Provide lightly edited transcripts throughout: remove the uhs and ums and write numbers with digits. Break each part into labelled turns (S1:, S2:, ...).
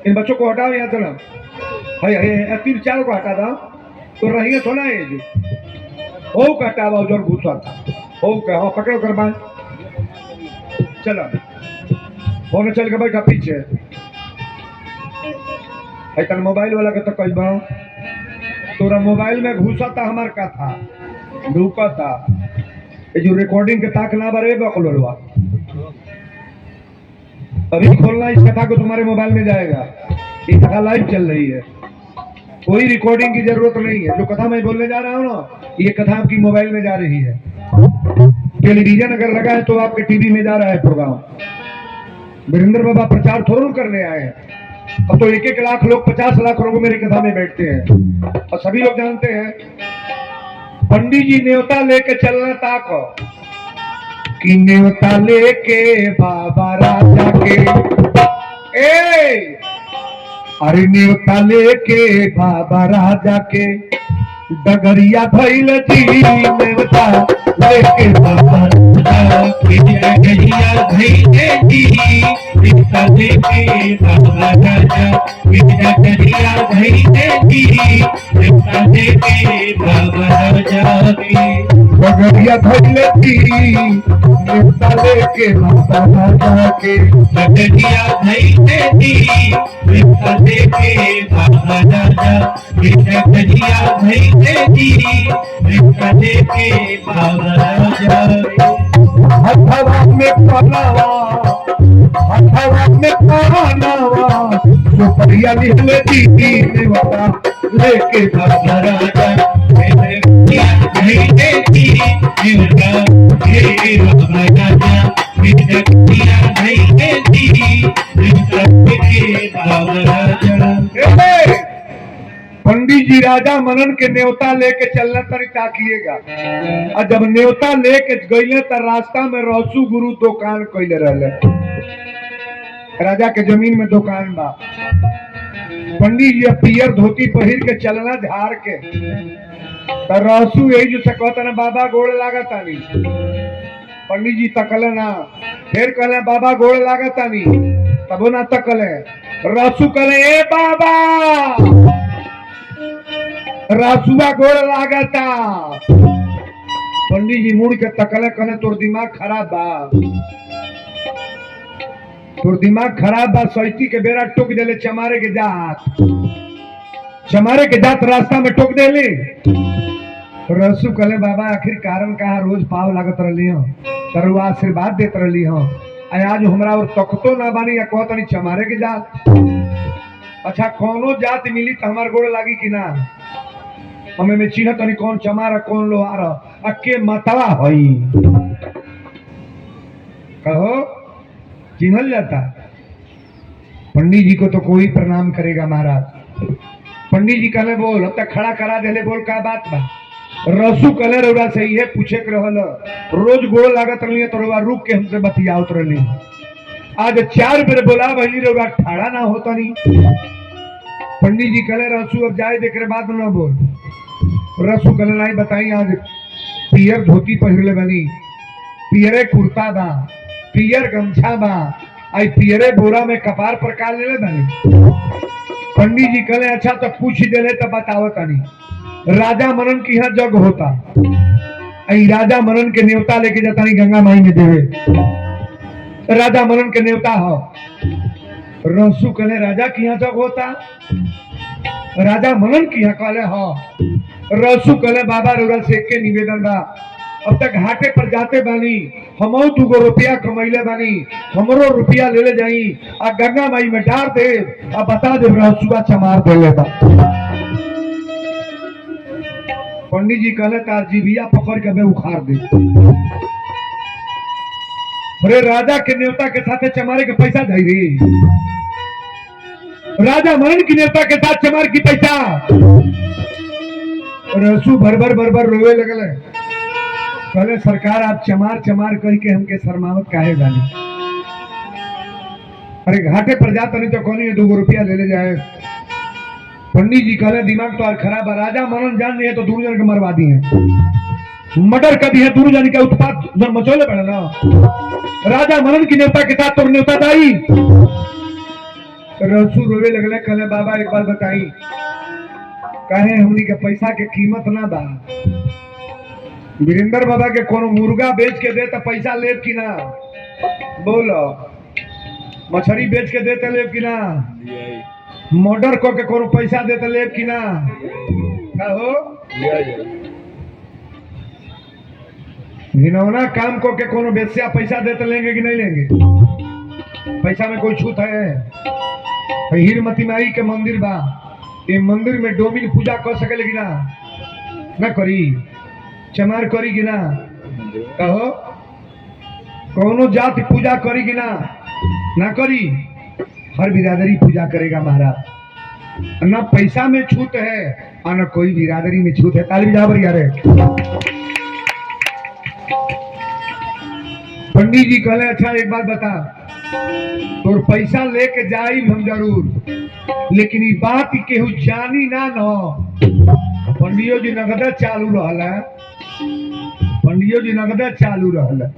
S1: इन बच्चों को हटाओ यहाँ चलो। भाई अरे 3-4 को हटा दो तो रहिए थोड़ा है जी। हो का हटाओ जोर घुसा था। हो का हो पकड़ो कर बांध। चलो फोन चल के बैठा पीछे। तन मोबाइल वाला के तो कही बा तोरा मोबाइल में घुसा था हमार कथा ढूका था ये जो रिकॉर्डिंग के ताक ना बरे बकलोलवा अभी खोलना इस कथा को तुम्हारे मोबाइल में जाएगा। ये कथा लाइव चल रही है, कोई रिकॉर्डिंग की जरूरत नहीं है। जो कथा मैं बोलने जा रहा हूँ ना ये कथा आपकी मोबाइल में जा रही है। टेलीविजन अगर लगा है तो आपके टीवी में जा रहा है प्रोग्राम। वीरेंद्र बाबा प्रचार थोड़ा करने आए हैं। अब तो 1-1 लाख लोग 50 लाख लोग मेरी कथा में बैठते हैं और सभी लोग जानते हैं पंडित जी न्योता लेके चलना ताको कि न्योता लेके बाबा राजा के अरे न्योता लेके बाबा राजा के डगरिया भैल जी न्योता लेके बाबा डगरिया भैल जी न्योता लेके बाबा राजा डगरिया भैल जी न्योता लेके बाबा राजा डगरिया भैल जी न्योता लेके बाबा राजा के डगरिया भैल जी न्योता लेके बाबा राजा डगरिया भैल जी न्योता लेके बाबा राजा हथवा में पलावा हथवा में पलावा सुपरिया लिहले दीदी नेवता लेके बाबा राजा भैले जी नेवता लेके बाबा राजा भैले जी नेवता लेके बाबा राजा। पंडित जी राजा मनन के न्योता लेके चलना तरी ताकिएगा। और जब न्योता लेके गईले तो रास्ता में रसू गुरु दुकान कैले रहले। राजा के जमीन में दुकान बा। पंडित जी पियर धोती पहिर के चलना झाड़ के तो रसू यही जो सकता ना बाबा गोड़ लागता नहीं। पंडित जी तकले ना फिर कहले बाबा गोड़ लागता नहीं तबो ना तकले। रसू कहले ए बाबा रासुआ गोड़ लागता। पंडित जी मुड़ के तकले कहले तोर दिमाग खराब बा तोर दिमाग खराब बा। सैती के बेरा टोक देले चमारे के जात रास्ता में टोक देले। रसू कहले बाबा आखिर कारण कहा रोज पाव लागत रही हो तरुआ आशीर्वाद देत रही हो आज हमरा और तकतो ना बानी या कहत नहीं चमारे के जात। अच्छा कौनो जात मिली तो हमार गोड़ लागी कि ना हमें में चिन्ह तनी कौन चमार कौन लोहार अके मतवा हई कहो चिन्हल जाता। पंडित जी को तो कोई प्रणाम करेगा महाराज। पंडित जी कहले बोल अब तक खड़ा करा देले बोल का बात बा। रसू कहले रउरा सही है पूछे के रहल रोज गोड़ लागत रही तो रउरा रुक के हमसे बतियावत रही। आज 4 बेर बोला भई रउरा ठाड़ा ना होता नहीं। पंडित जी कहले रसू अब जाए देख बाद ना बोल। रसू कहले नहीं बताई आज पियर धोती पहिरले बनी पियरे कुर्ता बा पियर गमछा बा आई पियरे बोरा में कपार पर काल ले बनी। पंडित जी कहले अच्छा तो पूछ देले तो बतावत नहीं। राजा मनन की यहाँ जग होता आई राजा मनन के न्योता लेके जाता नहीं गंगा माई में देवे। राजा मनन के न्योता हो। रसू कहले राजा की यहाँ जग होता राजा मनन की यहाँ कहले हो। रसू कहले बाबा रउरा से के निवेदन बा अब तक घाटे पर जाते बानी हम 2 रुपया कमैले बानी हमरो रुपया ले ले जाई आ गंगा माई में डार दे आ बता दे रसुआ चमार देले बा। पंडित जी कहले तार जीभिया पकड़ के मैं उखाड़ दे। अरे राजा के न्योता के साथ चमारे के पैसा दे दी राजा मनन की न्योता के साथ चमार की पैसा। रसू भर रोवे लगल कहले सरकार आप चमार चमार कह के हमके शर्मावत काहे बानी। अरे घाटे पर जाता नहीं तो कौन 2 रुपया ले ले जाए। पंडित जी कहले दिमाग तो खराब है। राजा मनन जान नहीं है तो दूर जन के मरवा दी है मर्डर कर दी है दूर जन का उत्पात जन मचोले पड़े ना। राजा मनन की न्योता के साथ तो न्योता दाई रसू रोवे लगले, कहले बाबा एक बात बताई, कहे हमनी के पैसा के कीमत ना बा। वीरेंद्र बाबा के कोनो मुर्गा बेच के दे तो पैसा लेब कि ना? बोलो, मछली बेच के दे तो लेब कि ना? मर्डर को के कोनो पैसा दे तो लेब कि ना? कहो घिनौना काम को के कोनो बेस्या पैसा दे तो लेंगे कि नहीं लेंगे? पैसा में कोई छूट है? हीरमती माई के मंदिर बा, ये मंदिर में डोमिन पूजा कर सके लेकिन ना करी, चमार करी कि ना? कहो कोनो जाति पूजा करी कि ना करी? हर बिरादरी पूजा करेगा महाराज। ना पैसा में छूट है और ना कोई बिरादरी में छूट है। ताली बजा बरिया रे। पंडित जी कहले अच्छा एक बात बता, तोर पैसा लेके जाई हम जरूर, लेकिन ये बात केहू जानी ना न। पंडियो जी नगद चालू रहल है, पंडियो जी नगद चालू रहल है।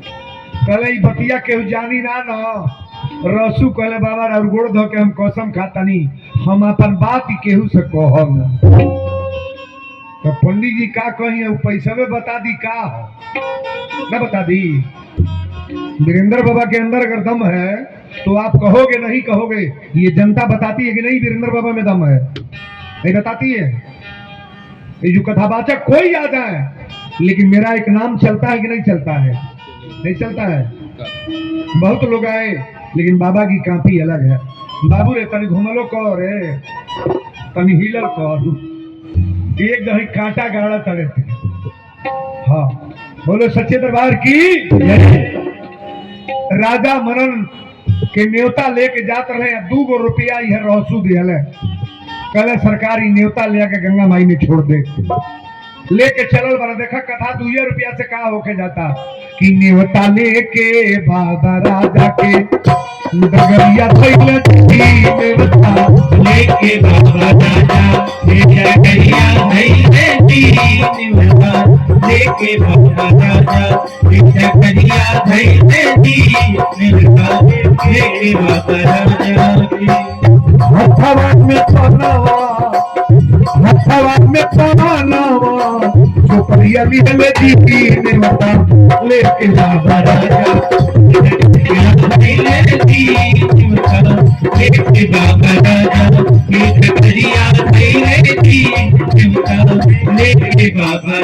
S1: कहले ई बतिया केहू जानी ना न। रसू कहले बाबा और गोड़ धो के हम कसम खातानी, हम अपन बात केहू से कहब ना। तो पंडित जी का कही, पैसा में बता दी का ना बता दी। वीरेंद्र बाबा के अंदर अगर दम है तो आप कहोगे नहीं कहोगे? ये जनता बताती है कि नहीं वीरेंद्र बाबा में दम है? नहीं बताती है? ये जो कथावाचक कोई आ जाए, लेकिन मेरा एक नाम चलता है कि नहीं चलता है? नहीं चलता है। बहुत लोग आए लेकिन बाबा की काफी अलग है। बाबू रे तनी घुमलो कर रे, तनी हिलल कर, एक दही कांटा गाड़ा तड़े थे। हाँ बोलो सच्चे दरबार की। राजा मनन के न्योता लेके जात रहे, 2 रुपया यह रहसू दियल, कहले सरकारी न्योता ले के गंगा माई में छोड़ दे। लेके चलल बना, देखा कथा 2 रुपया से का होके जाता कि न्योता लेके बाबा राजा के डगरिया न्योता
S2: लेके बाबा राजा डगरिया लेके बाबा राजा डगरिया लेके बाबा राजा
S1: हथवा में पनावा, हथवा में पनावा, सुपरिया लिहले जी न्योता लेके बाबा राजा
S2: लेके बाबा राजा डगरिया लेके बाबा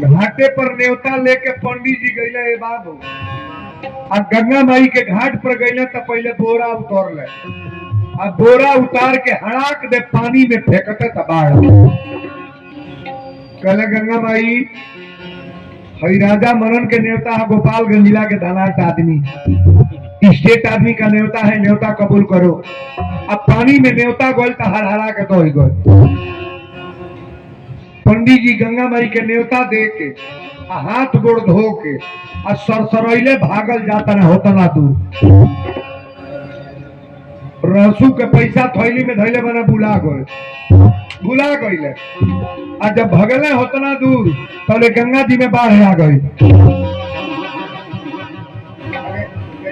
S1: घाटे पर न्योता लेके पंडित जी गईले बाबू, आ गंगा माई के घाट पर गईले तो पहले बोरा उतार ले, आ बोरा उतार के हड़ाक दे पानी में फेंकते तबाड़। कहले गंगा माई हई राजा मनन के न्योता है, गोपालगंज जिला के धनाट आदमी, स्टेट आदमी का न्योता है, न्योता कबूल करो। अब पानी में न्योता गोल तो हरा के तो गए। पंडित जी गंगा माई के न्योता दे के हाथ गोड़ धो के आ सरसरैले भागल जाता ना होता ना दूर। रसू के पैसा थैली में धैले बना भुला गईले। आ जब भगले होता ना दूर तब गंगा जी में बाढ़ आ गई।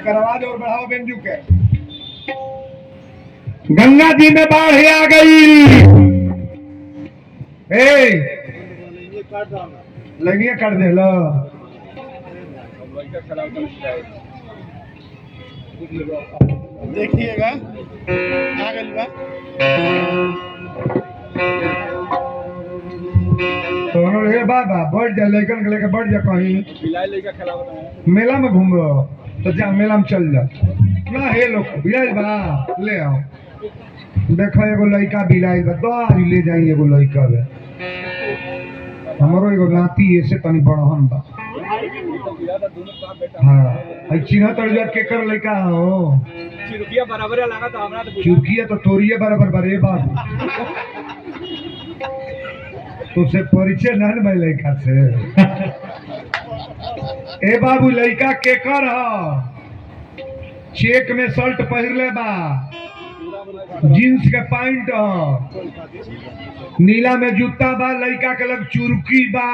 S1: आवाज और बढ़ाओ बेंजू के। गंगा जी में बाढ़ आ गई। लगिए कर दे लो।
S3: देखिएगा आ गइल बा।
S1: तो रे बाबा बढ़ जा, लेकर लेके बढ़ जा, कहीं मेला में घूमो तो जा, मेला में चल जा ना। हे लोग बिलाइल बा, ले आओ। देखो एगो लड़का बिलाइल बा, दो ले जाई। एगो लड़का बा, हमारो एगो नाती ऐसे तनी बड़हन बा। हाँ चिन्ह तड़ जा केकर लड़का हो?
S3: चिरुकिया बराबर लगा तो हमरा तो
S1: चुरकिया तो तोरिए बराबर बरे बाबू। तो से परिचय ना भाई लड़का से। ए बाबू लड़का केकर ह? चेक में शर्ट पहरले बा, जींस के पैंट, नीला में जूता बा। लड़का के लग चुरकी बा,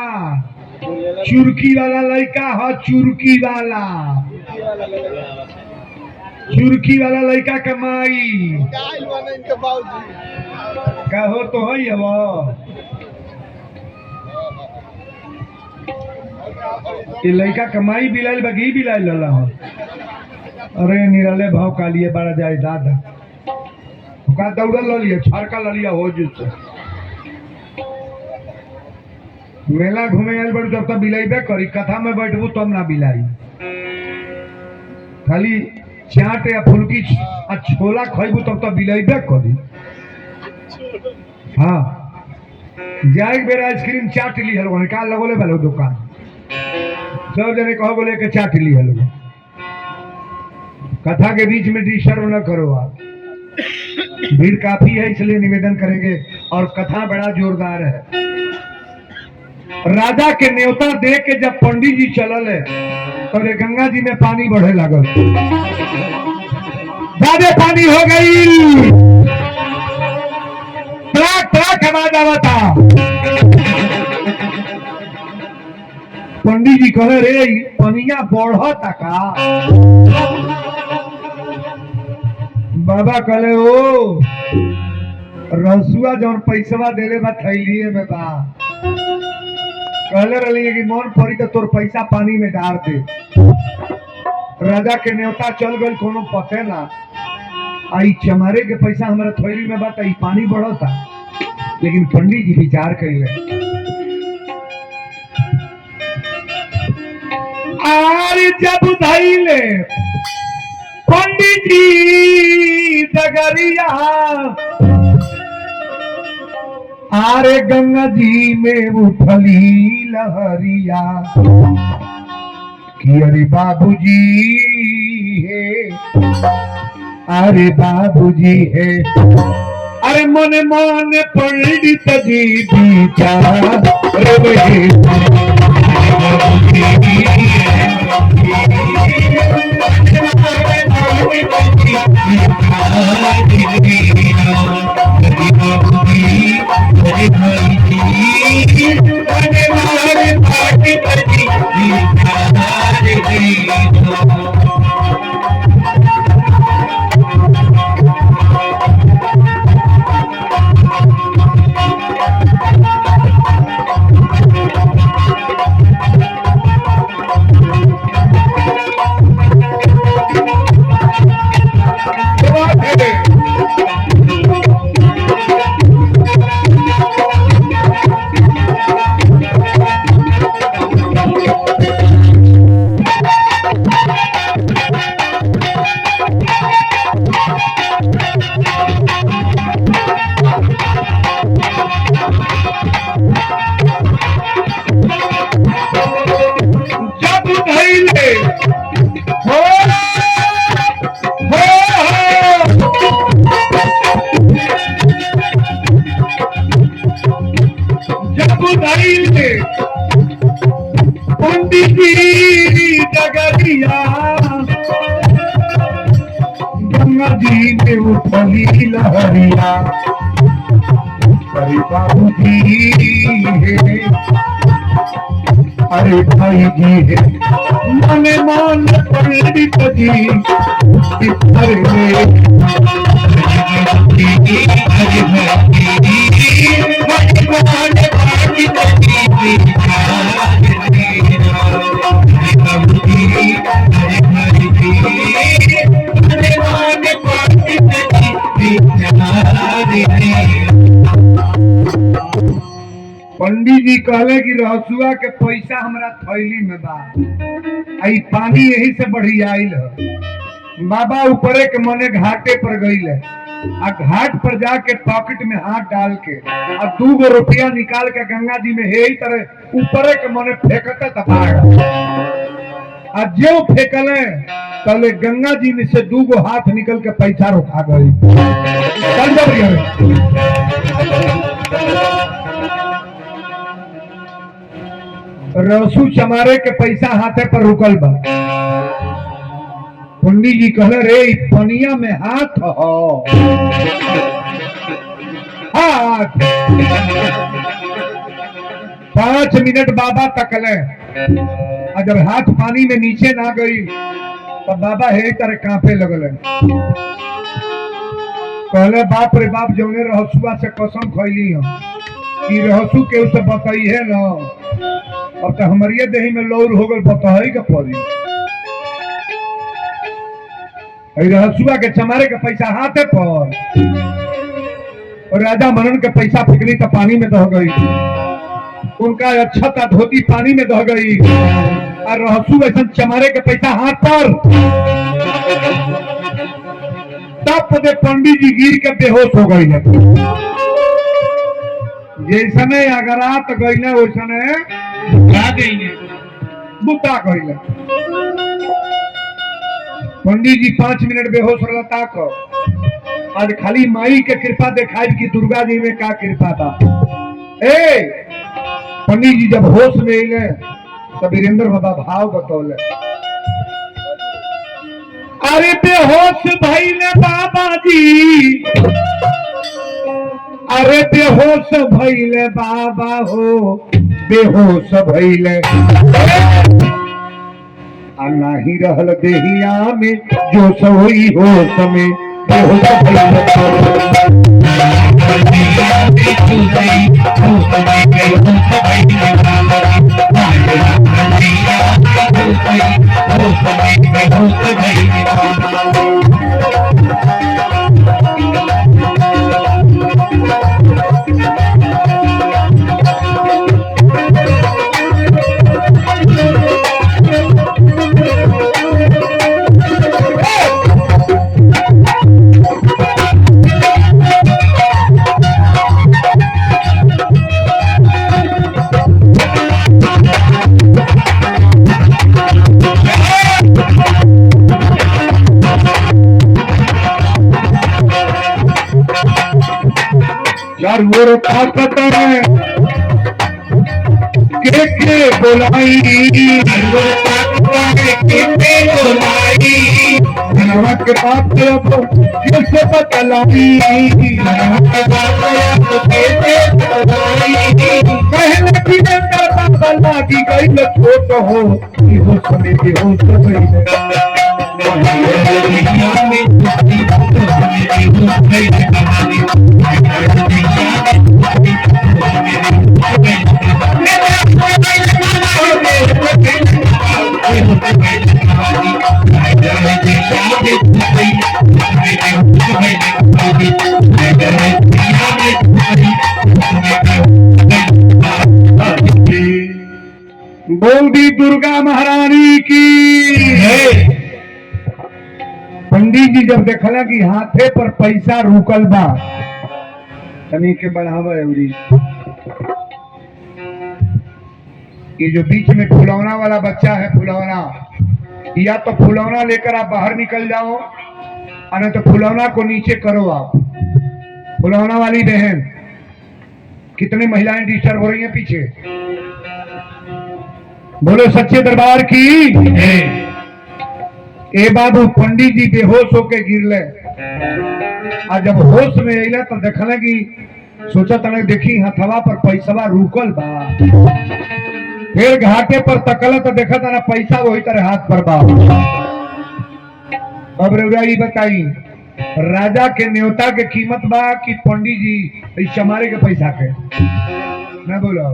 S1: चुरकी वाला लड़का ह, चुरकी वाला। चुरकी वाला लड़का कमाई
S3: क्या इलवाना इनके बाबूजी
S1: कहो तो है अब ये लड़का कमाई बिलाइल बगी बिलाइल लला हो अरे निराले भाव कालिए बड़ा जाए दादा का दौड़ा ल लिया छाड़का ल लिया हो जिससे मेला घूमे आयल बड़ू तब तक बिलाइबे करी कथा में बैठबू तब ना बिलाई खाली चाट या फुलकी आ छोला खइबू तब तक बिलाइबे करी हाँ जाए बेर आइसक्रीम चाट ली हलो का लगोले वालो दुकान सब जने कहो बोले के चाट ली हलो कथा के बीच में डिस्टर्ब न करो आप भीड़ काफी है इसलिए निवेदन करेंगे और कथा बड़ा जोरदार है राजा के न्योता दे के जब पंडित जी चलल है तो रे गंगा जी में पानी बढ़े लागल ज्यादा पानी हो गई ट्रक ट्रक आवाज आवता पंडित जी कहे रे पनिया बढ़ता का बाबा कहले ओ रसुआ जौन पैसवा देले बा थैलिए में बा कहले रही कि मन पड़ी तो तोर पैसा पानी में डाल दे राजा के न्योता चल गल कोनो पते ना आई चमारे के पैसा हमारे थैली में बा त पानी बढ़ता लेकिन पंडित जी विचार कइले आर जब धैले पंडित जी डगरिया आरे गंगा जी में उठली लहरिया कि अरे बाबूजी है अरे बाबूजी है अरे मन मन पंडित जी विचार पंडित जी डगरिया गंगा जी में उठली लहरिया अरे बाबूजी है अरे भाई जी है मन मन पंडित जी पंडित जी कहले कि रहसुआ के पैसा हमरा थैली में बा आई पानी यही से बढ़ी आइल है बाबा ऊपरे के मने घाटे पर गईल है आ घाट पर जाके पॉकेट में हाथ डाल के आ 2 रुपया निकाल के गंगा जी में यही तरह ऊपरे के मने फेंकते तबाड़ आ जो फेंकले तले गंगा जी में से 2 हाथ निकल के पैसा उठा गई चल रसू चमारे के पैसा हाथे पर रुकल बा पंडित जी कहले रे पनिया में हाथ हो हाथ 5 मिनट बाबा तकले जब हाथ पानी में नीचे ना गई तब बाबा हे तरह कांपे लगल है। कहले बाप रे बाप जौने रहसुआ से कसम खैली हम कि रहसु के उसे बताई है ना, अब तो हमारे देही में लौर हो गल बताई के पड़ी। रहसुआ के चमारे के पैसा हाथे पर और राजा मनन के पैसा फिकनी तो पानी में दह गई, उनका अच्छा था धोती पानी में दह गई और रहसु ऐसा चमारे के पैसा हाथ पर। तब दे पंडित जी गिर के बेहोश हो गई है। जैसने अगरात गई है वैसने बुता गई है। पंडित जी 5 मिनट बेहोश रहता को आज खाली माई के कृपा दिखाई कि दुर्गा जी में क्या कृपा था। ए पंडित जी जब होश में आइले तब वीरेंद्र बाबा भाव बतौले। अरे बेहोश भइले बाबा जी, अरे बेहोश भइले बाबा हो, बेहोश भइले नाही रहल देहिया में जो सोई हो समय बेहोश यार वो ताकत है के बोलाई, नमक के बात कैसे बतलाई, पहले की बना की गई छोट हो समय हो बोल दी दुर्गा महारानी की। पंडित जी जब देखला कि हाथे पर पैसा रुकल बा तनी के बढ़ावा एवरी, ये जो बीच में फुलौना वाला बच्चा है फुलौना, या तो फुलौना लेकर आप बाहर निकल जाओ और तो फुलौना को नीचे करो आप। फुलौना वाली बहन, कितनी महिलाएं डिस्टर्ब हो रही हैं पीछे, बोलो सच्चे दरबार की। ए बाबू पंडित जी बेहोश होके गिरले और जब होश में अइला तो देखला कि सोचा तने देखी हथवा पर पैसा रुकल बा, फिर घाटे पर तकला तो देखा था ना पैसा वही तरह हाथ पर बा। अब रउरा ई बताई राजा के न्योता के कीमत बा कि पंडित जी चमारे के पैसा के ना बोलो।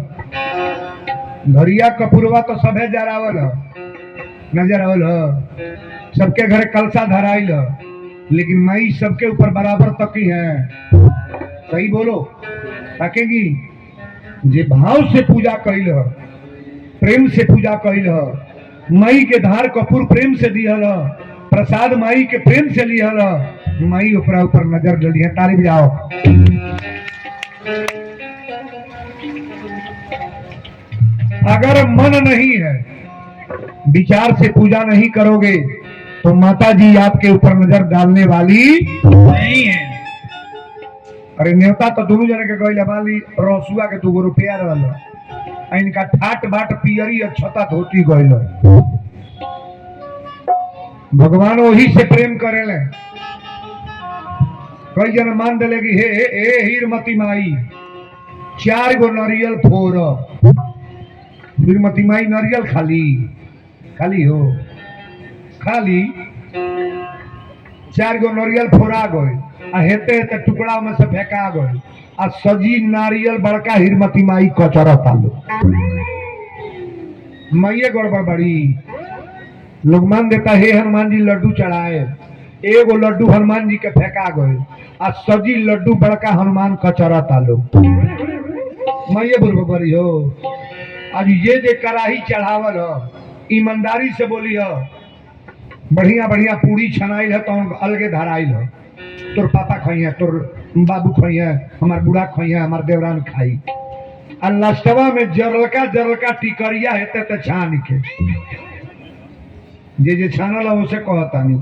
S1: घरिया कपूरवा तो सभे जरावल नजर आवल, सबके घर कलसा धराइल, लेकिन माई सबके ऊपर बराबर तकी है। सही बोलो, ताकेगी जे भाव से पूजा कैल, प्रेम से पूजा कैल, माई के धार कपूर प्रेम से दिहल, प्रसाद माई के प्रेम से लिहल, माई ऊपर ऊपर नजर डली है। ताली बजाओ। अगर मन नहीं है, विचार से पूजा नहीं करोगे तो माता जी आपके ऊपर नजर डालने वाली नहीं है। अरे न्योता तो दोनों जने के गई वाली रसुआ के 2 रुपया रहल, इनका ठाट बाट पियरी अच्छता धोती गई। भगवान वही से प्रेम करेले। कई जन मान दिले कि हे हीरमती माई 4 गो नारियल फोड़, हीरमती माई नारियल खाली खाली हो खाली 4 गो नारियल फोड़ा गए आ हेते हेते टुकड़ा में से फेंका गए आ सजी नारियल बड़का हिरमती माई कचरा तालो मैये गड़बड़ बड़ी लोग मान देता हे हनुमान जी लड्डू चढ़ाए एगो लड्डू हनुमान जी के फेंका गए आ सजी लड्डू बड़का हनुमान कचरा तालो मैये बुरबो बड़ी हो आज ये जे कराही चढ़ावल हो ईमानदारी से बोली हो बढ़िया बढ़िया पूरी छनाइल है तो अलगे धराइल हो तोर पापा खाई है तोर बाबू खाई है हमार बूढ़ा खाई है हमार देवरान खाई आ लास्टवा में जरलका टिकरिया हेते ते छान के जे छानल है उसे कहता नहीं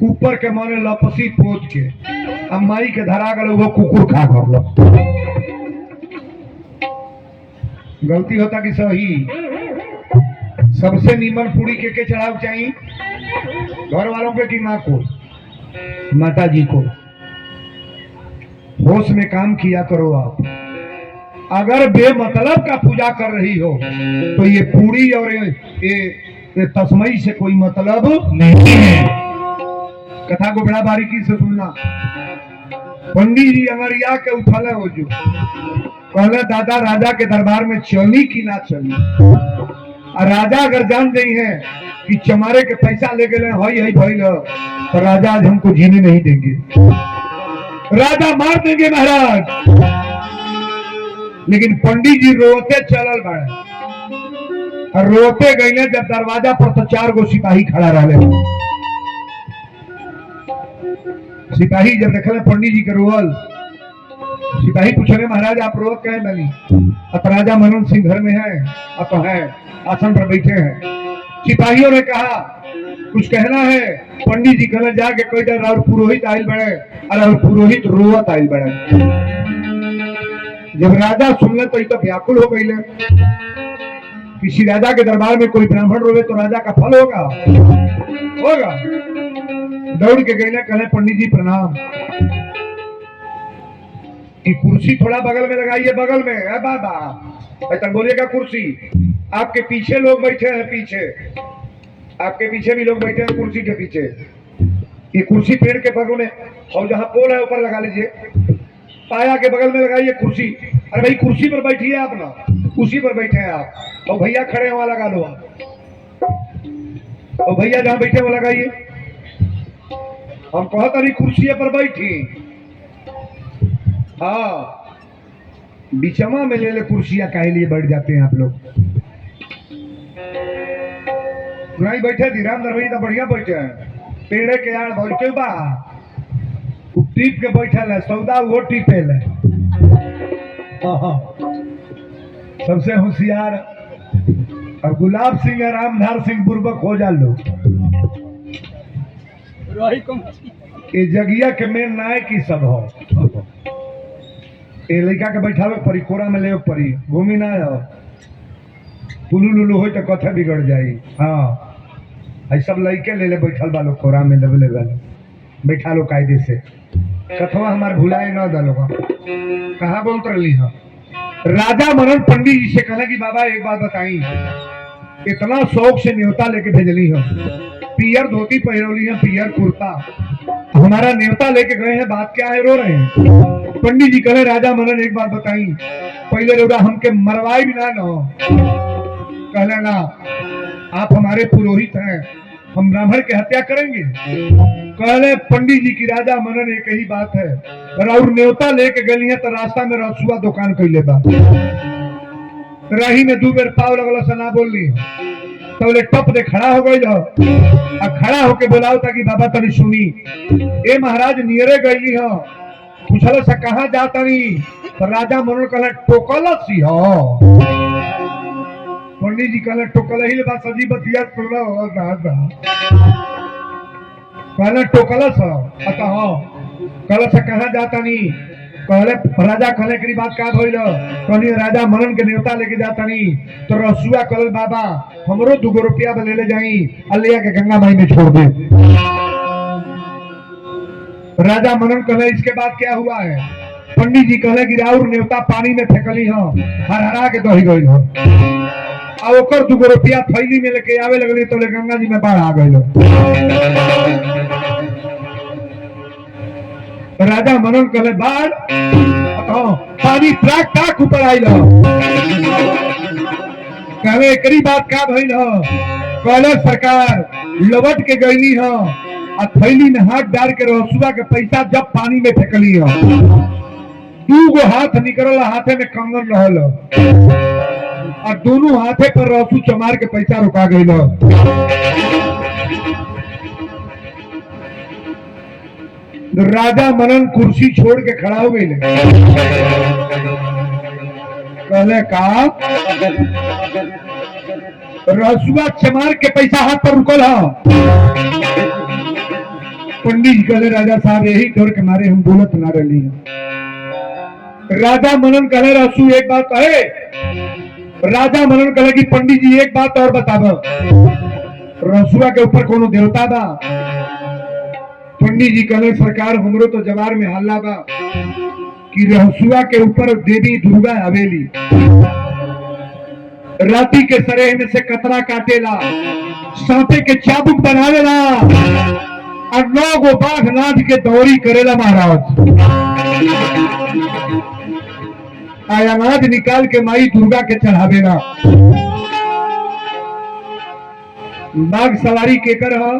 S1: ऊपर के माने लपसी पोत के आ माई के धरा गल वो कुकुर खा कर लो गलती होता कि सही सबसे नीमन पूरी के चढ़ाव चाहिए घर वालों के कि माँ को माता जी को होश में काम किया करो आप अगर बेमतलब का पूजा कर रही हो तो ये पूरी और ये तस्मई से कोई मतलब
S2: नहीं है।
S1: कथा को बड़ा बारीकी से सुनना। पंडित जी अंगरिया के उठले हो जो कहले दादा राजा के दरबार में चली कि ना चली और राजा अगर जान गई है कि चमारे के पैसा ले गए हई हई भइल तो राजा आज हमको जीने नहीं देंगे राजा मार देंगे महाराज। लेकिन पंडित जी रोते चलल बड़े और रोते गईले जब दरवाजा पर तो 4 गो सिपाही खड़ा रहे सिपाही जब देखले पंडित जी के रोल सिपाही पूछले महाराज आप रोत कहे बनी अब राजा मनन सिंह घर में है अब तो है आसन पर बैठे हैं। सिपाहियों ने कहा कुछ कहना है पंडित जी कहने जाके कोई डर और पुरोहित आयल बड़े और पुरोहित रोवत आयल बड़े। जब राजा सुनले तो तो व्याकुल हो गई किसी राजा के दरबार में कोई ब्राह्मण रोवे तो राजा का फल होगा दौड़ के गए कहले पंडित जी प्रणाम कि कुर्सी थोड़ा बगल में लगाइए बगल में है बाबा ऐसा बोलिएगा कुर्सी आपके पीछे लोग बैठे हैं पीछे आपके पीछे भी लोग बैठे हैं कुर्सी के पीछे ये कुर्सी पेड़ के बगल में और जहाँ पोल है ऊपर लगा लीजिए पाया के बगल में लगाइए कुर्सी। अरे भाई कुर्सी पर बैठिए आप ना उसी पर बैठे हैं आप और भैया खड़े हैं वहां लगा लो आप और भैया जहाँ बैठे वहां लगाइए। हम कहता नहीं कुर्सी पर बैठी हाँ बिचमा में ले ले कुर्सियां काहे लिए बैठ जाते हैं आप लोग नहीं बैठे धीराम दरबारी तो बढ़िया बैठे हैं पेड़े के यार बैठे बा टीप के बैठल है सौदा वो टीपेल है सबसे होशियार और गुलाब सिंह और रामधार सिंह पूर्वक हो जा लो ये जगिया के मेन नायक ही सब हो ये लड़का के बैठावे परी कोरा में ले परी घूमी ना हो पुलू लुलू हो तो कथा बिगड़ जाई। हाँ सब लड़के ले ले बैठल बालो कोरा में ले बैठा लो कायदे से कथवा हमार भुलाए न दलो कहा बोलते रही हो। राजा मनन पंडित जी से कहला कि बाबा एक बात बताई इतना शौक से न्योता लेके भेजली हो पियर धोती पहरोली है पियर कुर्ता हमारा न्योता लेके गए हैं बात क्या है रो रहे हैं। पंडित जी कहे राजा मनन एक बात बताई पहले रोड़ा हमके मरवाई भी ना हो कहले ना आप हमारे पुरोहित हैं हम ब्राह्मण की हत्या करेंगे। कहले पंडित जी की राजा मनन एक ही बात है और न्योता लेके गली है तो रास्ता में रसुआ दुकान कैले बा राही में 2 बेर पाव लगल सना बोलली तो बोले टप दे खड़ा हो गई खड़ा होके बोलाओ ताकि बाबा तनी सुनी ए महाराज नियरे गईली हो पूछल से कहाँ जाता नहीं तो राजा मनन कहले टोकल सी हो पंडित जी कहले टोकल ही बात सजी बतिया सुना हो कहले टोकल सा अतः हो कहले से कहाँ जाता नहीं कहले राजा कहले की बात का भइल कहनी राजा मनन के न्योता लेके जाता नहीं तो रसुआ कहल बाबा हमरो 2 रुपया ले ले जाई अलिया के गंगा माई में छोड़ दे। राजा मनन कहले इसके बाद क्या हुआ है पंडित जी कहले कि राउर न्योता पानी में फेंकली हो हरहरा के दही गई हो आ ओकर 2 रुपया थैली में लेके आवे लगली तो ले गंगा जी में बाढ़ आ गई। राजा मनन कहले बाढ़ पानी ट्रक ट्रक ऊपर आइल कहले एकरी बात का भइल कहले सरकार लवट के गईली ह आ थैली में हाथ डाल के रसुआ के पैसा जब पानी में फेंकली ह 2 गो हाथ निकलल हाथे में कंगन रहल और दोनों हाथे पर रसू चमार के पैसा रुका गई। राजा मनन कुर्सी छोड़ के खड़ा हो गई कहले का रसुआ चमार के पैसा हाथ पर रुकल पंडित जी कहले राजा साहब यही डर के मारे हम बोलत ना रही। राजा मनन कहले रसू एक बात कहे। राजा मनन कहले कि पंडित जी एक बात और बताब रसुआ के ऊपर कोनो देवता बा। पंडित जी कहले सरकार हमरो तो जवार में हल्ला बा कि रसुआ के ऊपर देवी दुर्गा हवेली राती के सरेह में से कतरा काटेला सांपे के चाबुक बनावेला और 9 गो बाघ नाद के दौरी करेला महाराज। आया अनाज निकाल के माई दुर्गा के चढ़ावेला। बाघ सवारी केकर ह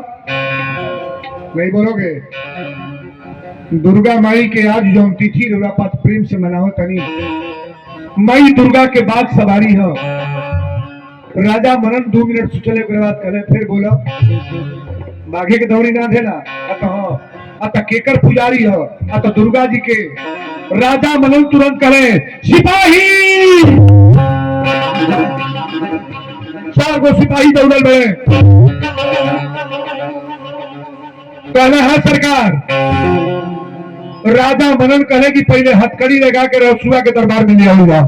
S1: नहीं बोलोगे? दुर्गा माई के आज जो तिथि पात प्रेम से मनाओ तनी माई दुर्गा के बाघ सवारी है। राजा मनन 2 मिनट सोचले के बाद कहले फिर बोलो बाघे के दौड़ी ना देला अत केकर पुजारी है अत दुर्गा जी के। राजा मनन तुरंत कहे सिपाही 4 गो सिपाही दौड़ल बड़े कहले है सरकार। राजा मनन कहे कि पहले हथकड़ी लगा के रसुआ के दरबार में ले आऊंगा।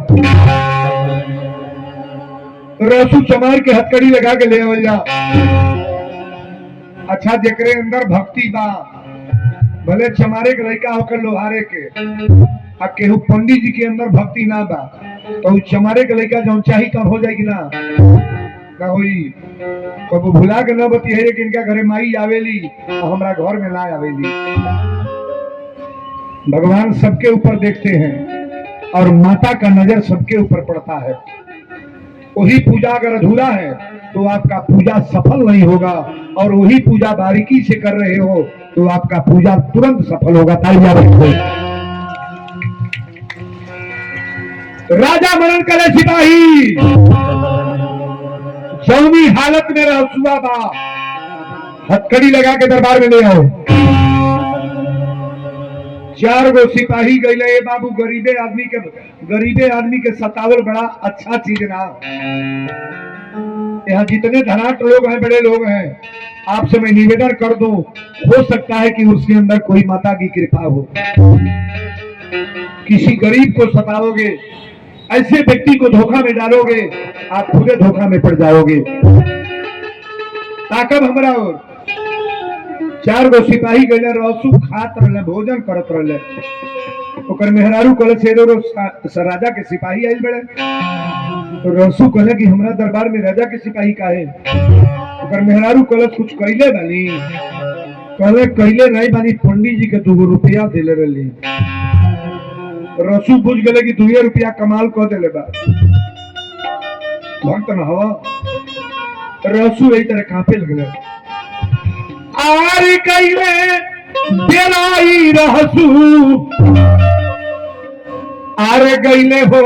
S1: रसू चमार के हथकड़ी लगा के ले आऊंगा। अच्छा जेकरे अंदर भक्ति बा भले चमारे के लड़का होकर लोहारे के आ केहू पंडित जी के अंदर भक्ति ना बा तो चमारे के लड़का जौन चाही तब हो जाएगी ना होई। कबू भुला के न बती है कि इनका घरे माई आवेली और हमरा घर में ना आवेली। भगवान सबके ऊपर देखते हैं और माता का नजर सबके ऊपर पड़ता है। वही पूजा अगर अधूरा है तो आपका पूजा सफल नहीं होगा और वही पूजा बारीकी से कर रहे हो तो आपका पूजा तुरंत सफल होगा। तालियां बजाओ। राजा मनन करे सिपाही जौनी हालत में रसुआ बा हथकड़ी लगा के दरबार में ले आओ। 4 गो सिपाही गईले बाबू गरीबे आदमी के सतावल बड़ा अच्छा चीज ना। यहाँ जितने धनाट लोग हैं बड़े लोग हैं आपसे मैं निवेदन कर दूं हो सकता है कि उसके अंदर कोई माता की कृपा हो। किसी गरीब को सताओगे ऐसे व्यक्ति को धोखा में डालोगे आप खुद धोखा में पड़ जाओगे। ताकब हमरा और 4 गो सिपाही गए रसू खात रहे भोजन करत रहे ओकर मेहरारू कहले से राजा के सिपाही आइल बड़े तो रसू कहले कि हमरा दरबार में राजा के सिपाही काहे। ओकर मेहरारू कहले कुछ कइले बानी कहले कइले नहीं बानी पंडित जी के 2 रुपया देले रहली। रसू बुझ गए कि 2 रुपया कमाल कह देले बा भक्त न हवा। रसू यही तरह कांपे लगले आर कइले बेलाई रहसू आर गईले हो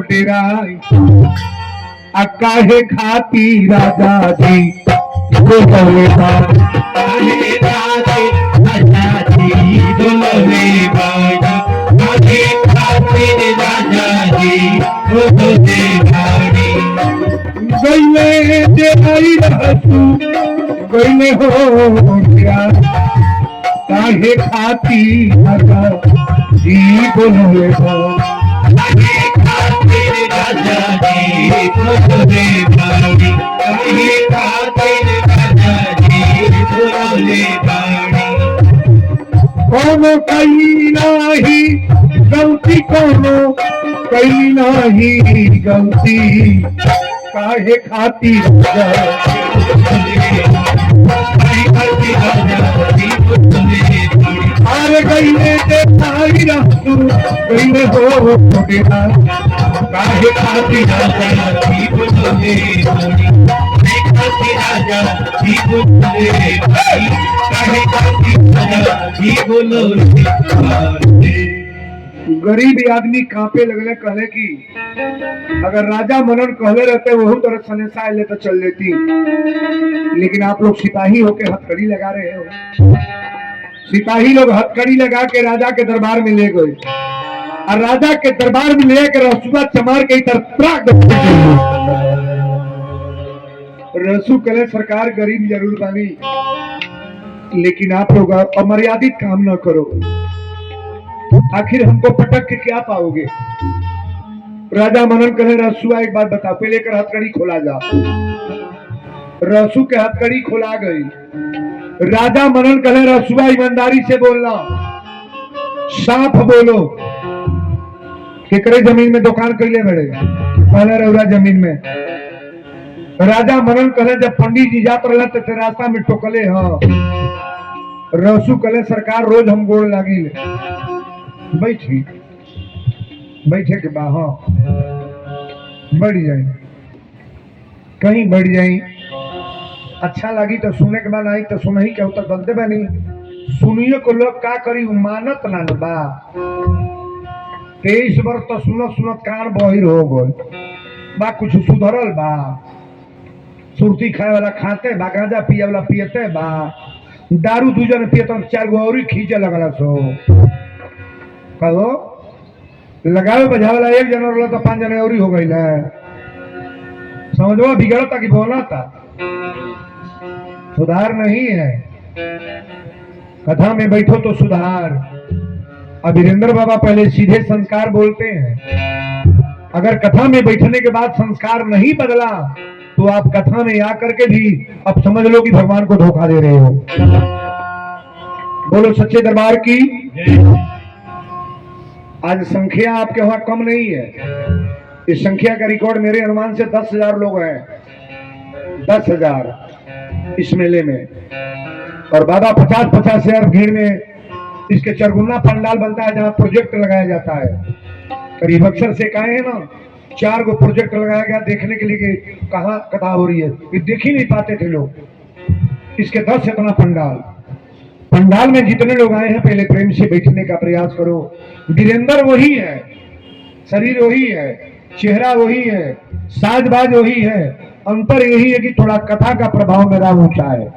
S1: डेराई आ काहे खाती राजा जी बोले बा
S2: काहे खाती राजा जी बोले बाड़ा काहे खाती राजा जी बोले बाड़ी
S1: गईले बेलाई रहसू गईले हो डेराई काहे खाती राजा जी बोले बा
S2: काहे खाती राजा जी बोले बाड़ी काहे खाती राजा जी बोले बाड़ी
S1: कोनो कई नाही गलती कोनो कई नाही गलती काहे खाती
S2: काहे खाती राजा जी बोले बाड़ी
S1: अरे गईले देखाई रहू गईले हो छोटेला
S2: काहे खातिर राजा जी बोले काहे खातिर राजा जी बोले काहे खातिर राजा जी बोले।
S1: गरीब आदमी कांपे लगले, कहले कि अगर राजा मनन कहले रहते वही तरह सनेसा आए तो चल लेती, लेकिन आप लोग सिपाही होके हथकड़ी लगा रहे हो। सिपाही लोग हथकड़ी लगा के राजा के दरबार में ले गए और राजा के दरबार में ले कर रसुआ चमार के रसू कले सरकार गरीब जरूर बानी, लेकिन आप लोग अमर्यादित काम न करो, आखिर हमको पटक के क्या पाओगे। राजा मनन कहे रसुआ एक बात बताओ, पहले कर हथकड़ी खोला जा। रसू के हथकड़ी खोला गई। राजा मनन कहे रसुआ ईमानदारी से बोलना, साफ बोलो, केकरे जमीन में दुकान कैले बड़े पहले रौरा जमीन में। राजा मनन कहे जब पंडित जी जात रहे तो रास्ता में टोकले हाँ। रसू कले सरकार रोज हम गोड़ लागी बैठी बैठे के बाद हाँ बढ़ जाए, कहीं बढ़ जाए, अच्छा लगी तो सुने के बाद आई तो सुनही के तो गलते बा नहीं, सुनिए को लोग का करी मानत ना बा। 23 वर्ष तो सुनत सुनत कान बहिर हो गल बा, कुछ सुधरल बा, सुरती खाए वाला खाते बा, गांजा पिए वाला पियते बा, दारू दूजन पियत 4 गो और खींचे लगल सो कहो लगावे बजा वाला 1 जना रहला तो 5 जने और हो गई है। समझवा बिगड़ता कि बोला था, सुधार नहीं है। कथा में बैठो तो सुधार। अब वीरेंद्र बाबा पहले सीधे संस्कार बोलते हैं, अगर कथा में बैठने के बाद संस्कार नहीं बदला तो आप कथा में आकर के भी अब समझ लो कि भगवान को धोखा दे रहे हो। बोलो सच्चे दरबार की। आज संख्या आपके वहां कम नहीं है, इस संख्या का रिकॉर्ड मेरे अनुमान से 10,000 लोग हैं, 10,000 इस मेले में, और बाबा 50-50 हजार भीड़ में इसके चरगुना पंडाल बनता है जहां प्रोजेक्ट लगाया जाता है। करीब अक्सर से कहे हैं ना 4 गो प्रोजेक्ट लगाया गया देखने के लिए कि कहाँ कथा हो रही है, ये देख ही नहीं पाते थे लोग। इसके 10 इतना पंडाल में जितने लोग आए हैं पहले प्रेम से बैठने का प्रयास करो। वीरेंद्र वही है, शरीर वही है, चेहरा वही है, साजबाज वही है, अंतर यही है कि थोड़ा कथा का प्रभाव मेरा ऊंचा है।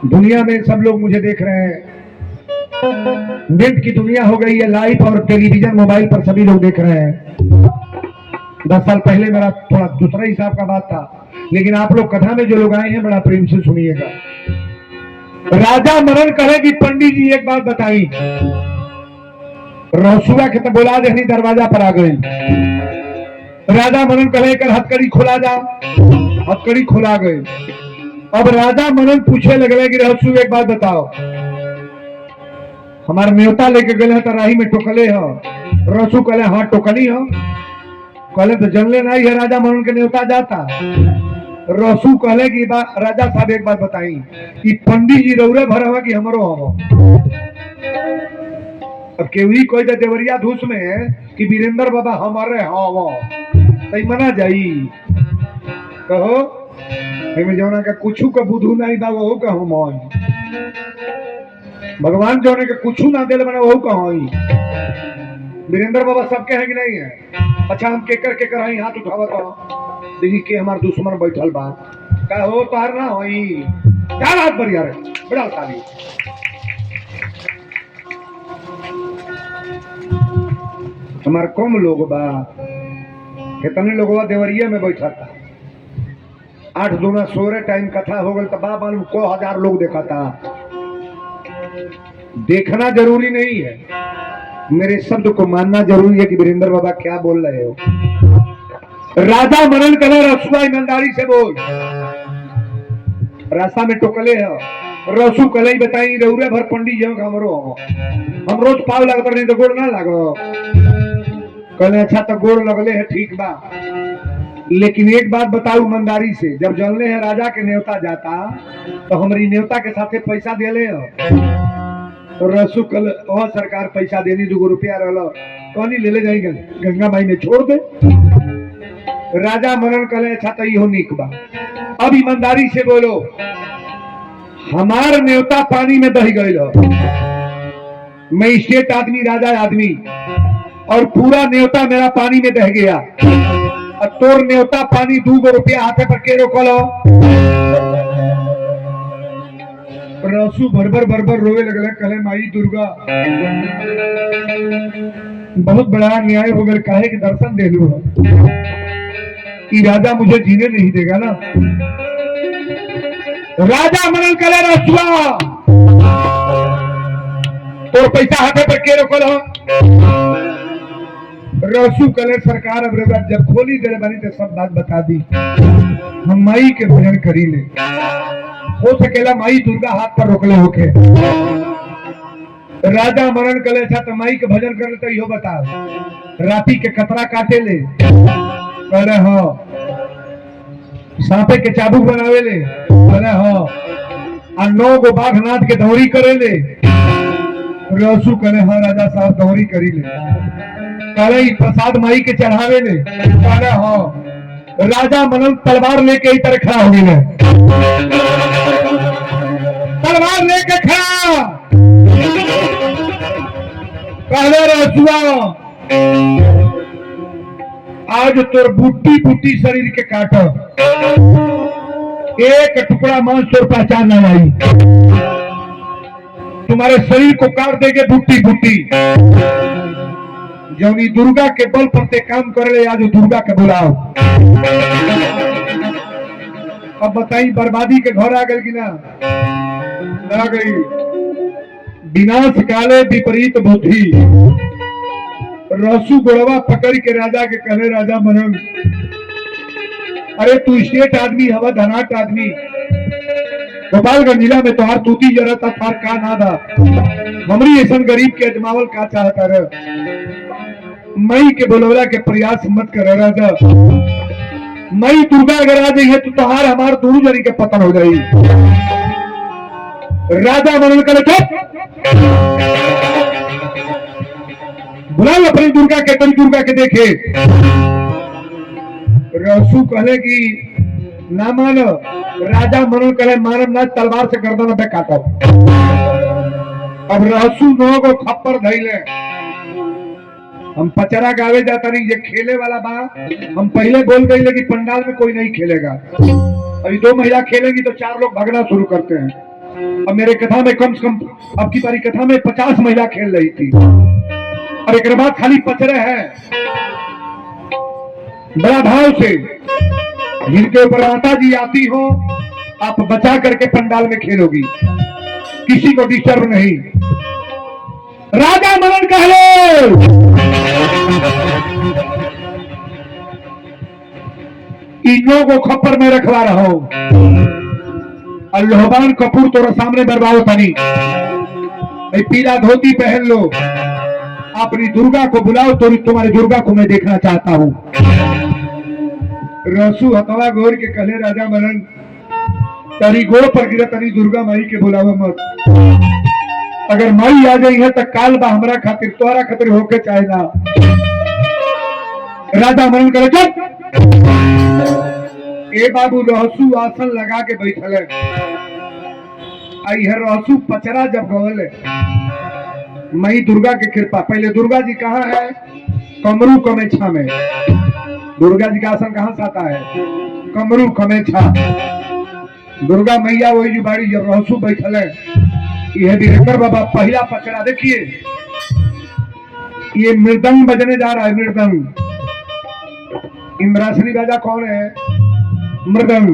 S1: दुनिया में सब लोग मुझे देख रहे हैं, नेट की दुनिया हो गई है, लाइव और टेलीविजन मोबाइल पर सभी लोग देख रहे हैं। 10 साल पहले मेरा थोड़ा दूसरा हिसाब का बात था, लेकिन आप लोग कथा में जो लोग आए हैं बड़ा प्रेम से सुनिएगा। राजा मनन कहे कि पंडित जी एक बात बताई, रसुआ के तो बुला देनी दरवाजा पर आ गई। राजा मनन कहे कर हथकड़ी खोला जा, हथकड़ी खोला गई। अब राजा मनन पूछे लगे कि रसू एक बात बताओ, हमारे न्योता लेके गए तो राही में टोकले हो। रसू कहे हाँ टोकली हो, कहले तो जनले नहीं है राजा मनन के न्योता जाता। रसू कहले कि राजा साहब एक बात बताई कि पंडित जी रौरे भर हवा कि हमरो हो। अब केवरी कोई तो देवरिया धूस में कि वीरेंद्र बाबा हमारे हो तई मना जाई, कहो में जौना का कुछ का बुधू नहीं बा वो कहो मन, भगवान जौने के कुछ ना दिल बना वो कहो। वीरेंद्र बाबा सबके हैं कि नहीं है? अच्छा हम केकर हई हाथ उठावा तो देखी के हमार दुश्मन बैठल बा का हो तार ना होई क्या बात बढ़िया रे बड़ा ताली। हमार कम लोग बा, कितने लोगवा देवरिया में बैठा था, 8 दूना 16 टाइम कथा हो गल तो बा मालूम को 1000 लोग देखा था। देखना जरूरी नहीं है, मेरे शब्द को मानना जरूरी है कि वीरेंद्र बाबा क्या बोल रहे हो। राजा मनन करे रसुआ ईमानदारी से बोल, रास्ता में टोकले हो। रसू कलई बताई रौरे भर पंडित जी हमरो हम रोज पाव लगत नहीं तो गोड़ ना लागो। कहले अच्छा तो गोड़ लगले है ठीक बा, लेकिन एक बात बताऊ ईमानदारी से, जब जानले है राजा के न्योता जाता तो हमारी न्योता के साथे पैसा देले हो। रसू कल और सरकार पैसा देनी 2 रुपया रहा कौनी ले जाएंगे गंगा माई में छोड़ दे। राजा मनन कले अच्छा तो इहो निक बा। अब ईमानदारी से बोलो, हमार न्योता पानी में दही गई। मैं स्टेट आदमी, राजा आदमी, और पूरा न्योता मेरा पानी में दह गया। और तोर न्योता पानी 2 रुपया हाथे पर के रोकलो। रसू भरभर रोवे लगल, कहे माई दुर्गा बहुत बड़ा न्याय हो गया, काहे के दर्शन दे लू। राजा मुझे जीने नहीं देगा ना। राजा मनन करे रसुआ तो पैसा हाथे पर के रोकल हो। रसू कले सरकार अब जब खोली दे बनी तो सब बात बता दी। हम माई के भजन करी ले, हो सकेला माई दुर्गा हाथ पर रोकले होके। राजा मनन कले था तो माई के भजन करे तो यो बता राती के कतरा काटे ले कहले हाँ, सांपे के चाबुक बनावे ले कहले हाँ, आ 9 गो बाघ नाथ के दौरी करे ले। रसू कहले हाँ राजा साहब दौरी करी ले। कहले प्रसाद माई के चढ़ावे ले कहले हाँ। राजा मनन तलवार लेके ही तरह खड़ा हो गए, तलवार लेके खड़ा। कहले रसुआ आज तोर बूटी बूटी शरीर के काट, एक टुकड़ा मांस तोर पहचान न आई। तुम्हारे शरीर को काट देंगे बूटी बूटी। जौनी दुर्गा के बल पर ते काम कर ले, आज दुर्गा के बुलाओ। अब बताई बर्बादी के घर आ गई कि ना आ गई। विनाश काले विपरीत बुद्धि। रसू गोड़वा पकड़ के राजा के कहे राजा मनन, अरे तू स्टेट आदमी हवा, धनाट आदमी, गोपालगंज जिला में तोहार तूती जरा था, थार का नादा हमरी ऐसा गरीब के अजमावल का चाहता रह। मई के बोलवला के प्रयास मत कर राजा। मई दुर्गा अगर आ जाइए तो तोहार हमार दोनों जनी के पतन हो जाई। राजा मनन करे चुप, बुलाओ अपनी दुर्गा के, तेरी दुर्गा के देखे। रसू कहले कि ना मानो। राजा मनन कहे मानव ना, तलवार से गर्दन पे काटो। अब रसू 9 गो थप्पड़ धैले। हम पचरा गावे जाता नहीं, ये खेले वाला बा। हम पहले बोल गए कि पंडाल में कोई नहीं खेलेगा। अभी 2 महिला खेलेंगी तो 4 लोग भागना शुरू करते हैं। अब मेरे कथा में कम से कम अब की बारी कथा में 50 महिला खेल रही थी, और एक बाद खाली पचरे हैं बड़ा भाव से। जिनके ऊपर माता जी आती हो, आप बचा करके पंडाल में खेलोगी, किसी को डिस्टर्ब नहीं। राजा मनन कहले इन को खप्पर में रखवा रहा हूं, और लोहबान कपूर तोरा सामने बर्बाद तनी। पीला धोती पहन लो, अपनी दुर्गा को बुलाओ, तो तुम्हारी दुर्गा को मैं देखना चाहता हूं। रसू हथवा गोर के कहले राजा मनन, तारी गोड़ पर गिरा, तारी दुर्गा माई के बुलावा मत। अगर माई आ गई है तो काल बा हमरा खातिर, तोहरा खातिर होके चाहे ना। राजा मनन करे चुप। ए बाबू रहसू आसन लगा के बैठल है। आई है रहसू पचरा जब गवल मई दुर्गा के कृपा। पहले दुर्गा जी कहाँ है? कमरू कमेछा में। दुर्गा जी का आसन कहाँ से आता है? कमरू कमेछा। दुर्गा मैया वही जो बाड़ी जब रहसू बैठल है। यह वीरेंद्र बाबा पहला पचरा देखिए, ये मृदंग बजने जा रहा है। मृदंग इंद्रासनी राजा कौन है? मृदंग।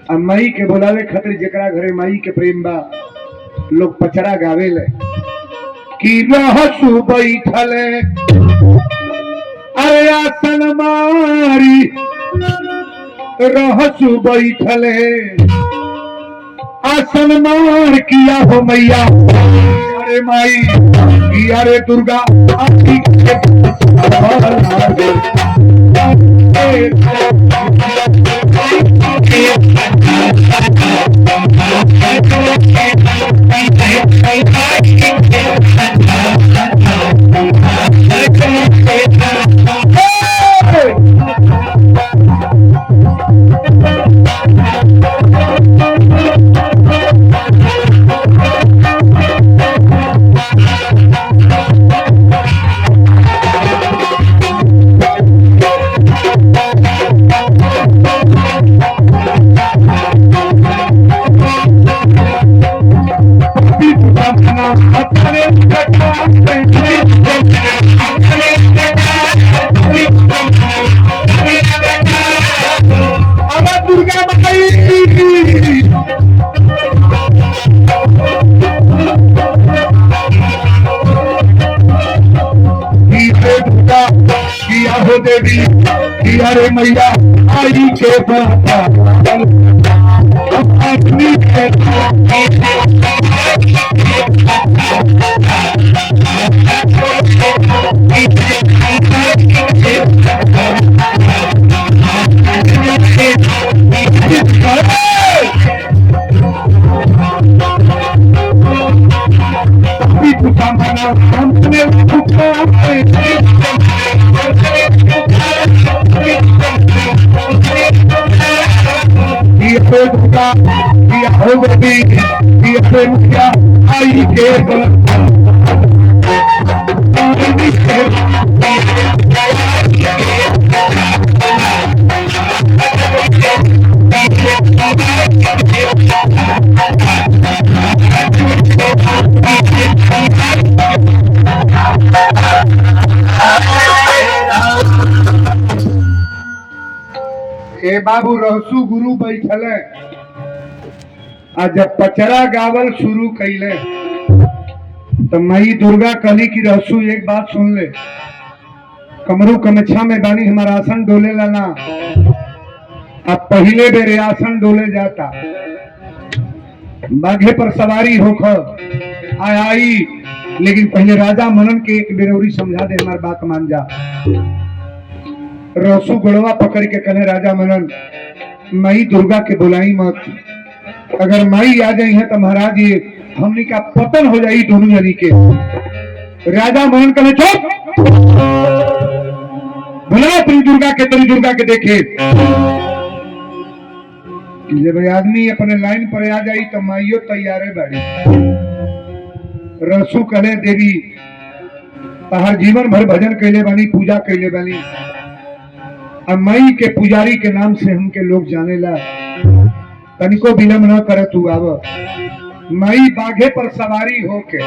S1: अब माई के बोलावे खतर जकरा घरे माई के प्रेम बा, लोग पचरा गावे ले कि रहसू बैठल अरे आसन मारी, रहसू बैठल आसन मार किया हो मैया। अरे माई किया रे दुर्गा आपकी दुर्गा माई किया हो देवी किया रे मैया आई के बाबा अपनी आई के ए बाबू रहसु गुरु बैठल आ जब पचरा गावल शुरू कैले तो मई दुर्गा कहली की रहसु एक बात सुन ले, कमरू कमछा में बानी हमारा आसन डोले लाना, अब पहले बेरे आसन डोले जाता, बाघे पर सवारी होकर आई, लेकिन पहले राजा मनन के एक बेरौरी समझा दे, हमारी बात मान जा। रहसु गड़वा पकड़ के कहे राजा मनन मई दुर्गा के बुलाई मत, अगर माई आ जाई है तो महाराज ये हमनी का पतन हो जाई दोनों जनी के। राजा मनन कहे चुप, बुलाओ तेरी दुर्गा के, तेरी दुर्गा के देखे। जब आदमी अपने लाइन पर आ जाई तो माइयो तैयार है बाड़ी। रहसु कहे देवी तहार जीवन भर भजन कैले बानी, पूजा कैले बानी, अब मई के पुजारी के नाम से हमके लोग जाने ला, तनिको विलम्ब न करे तू आव। मई बाघे पर सवारी होके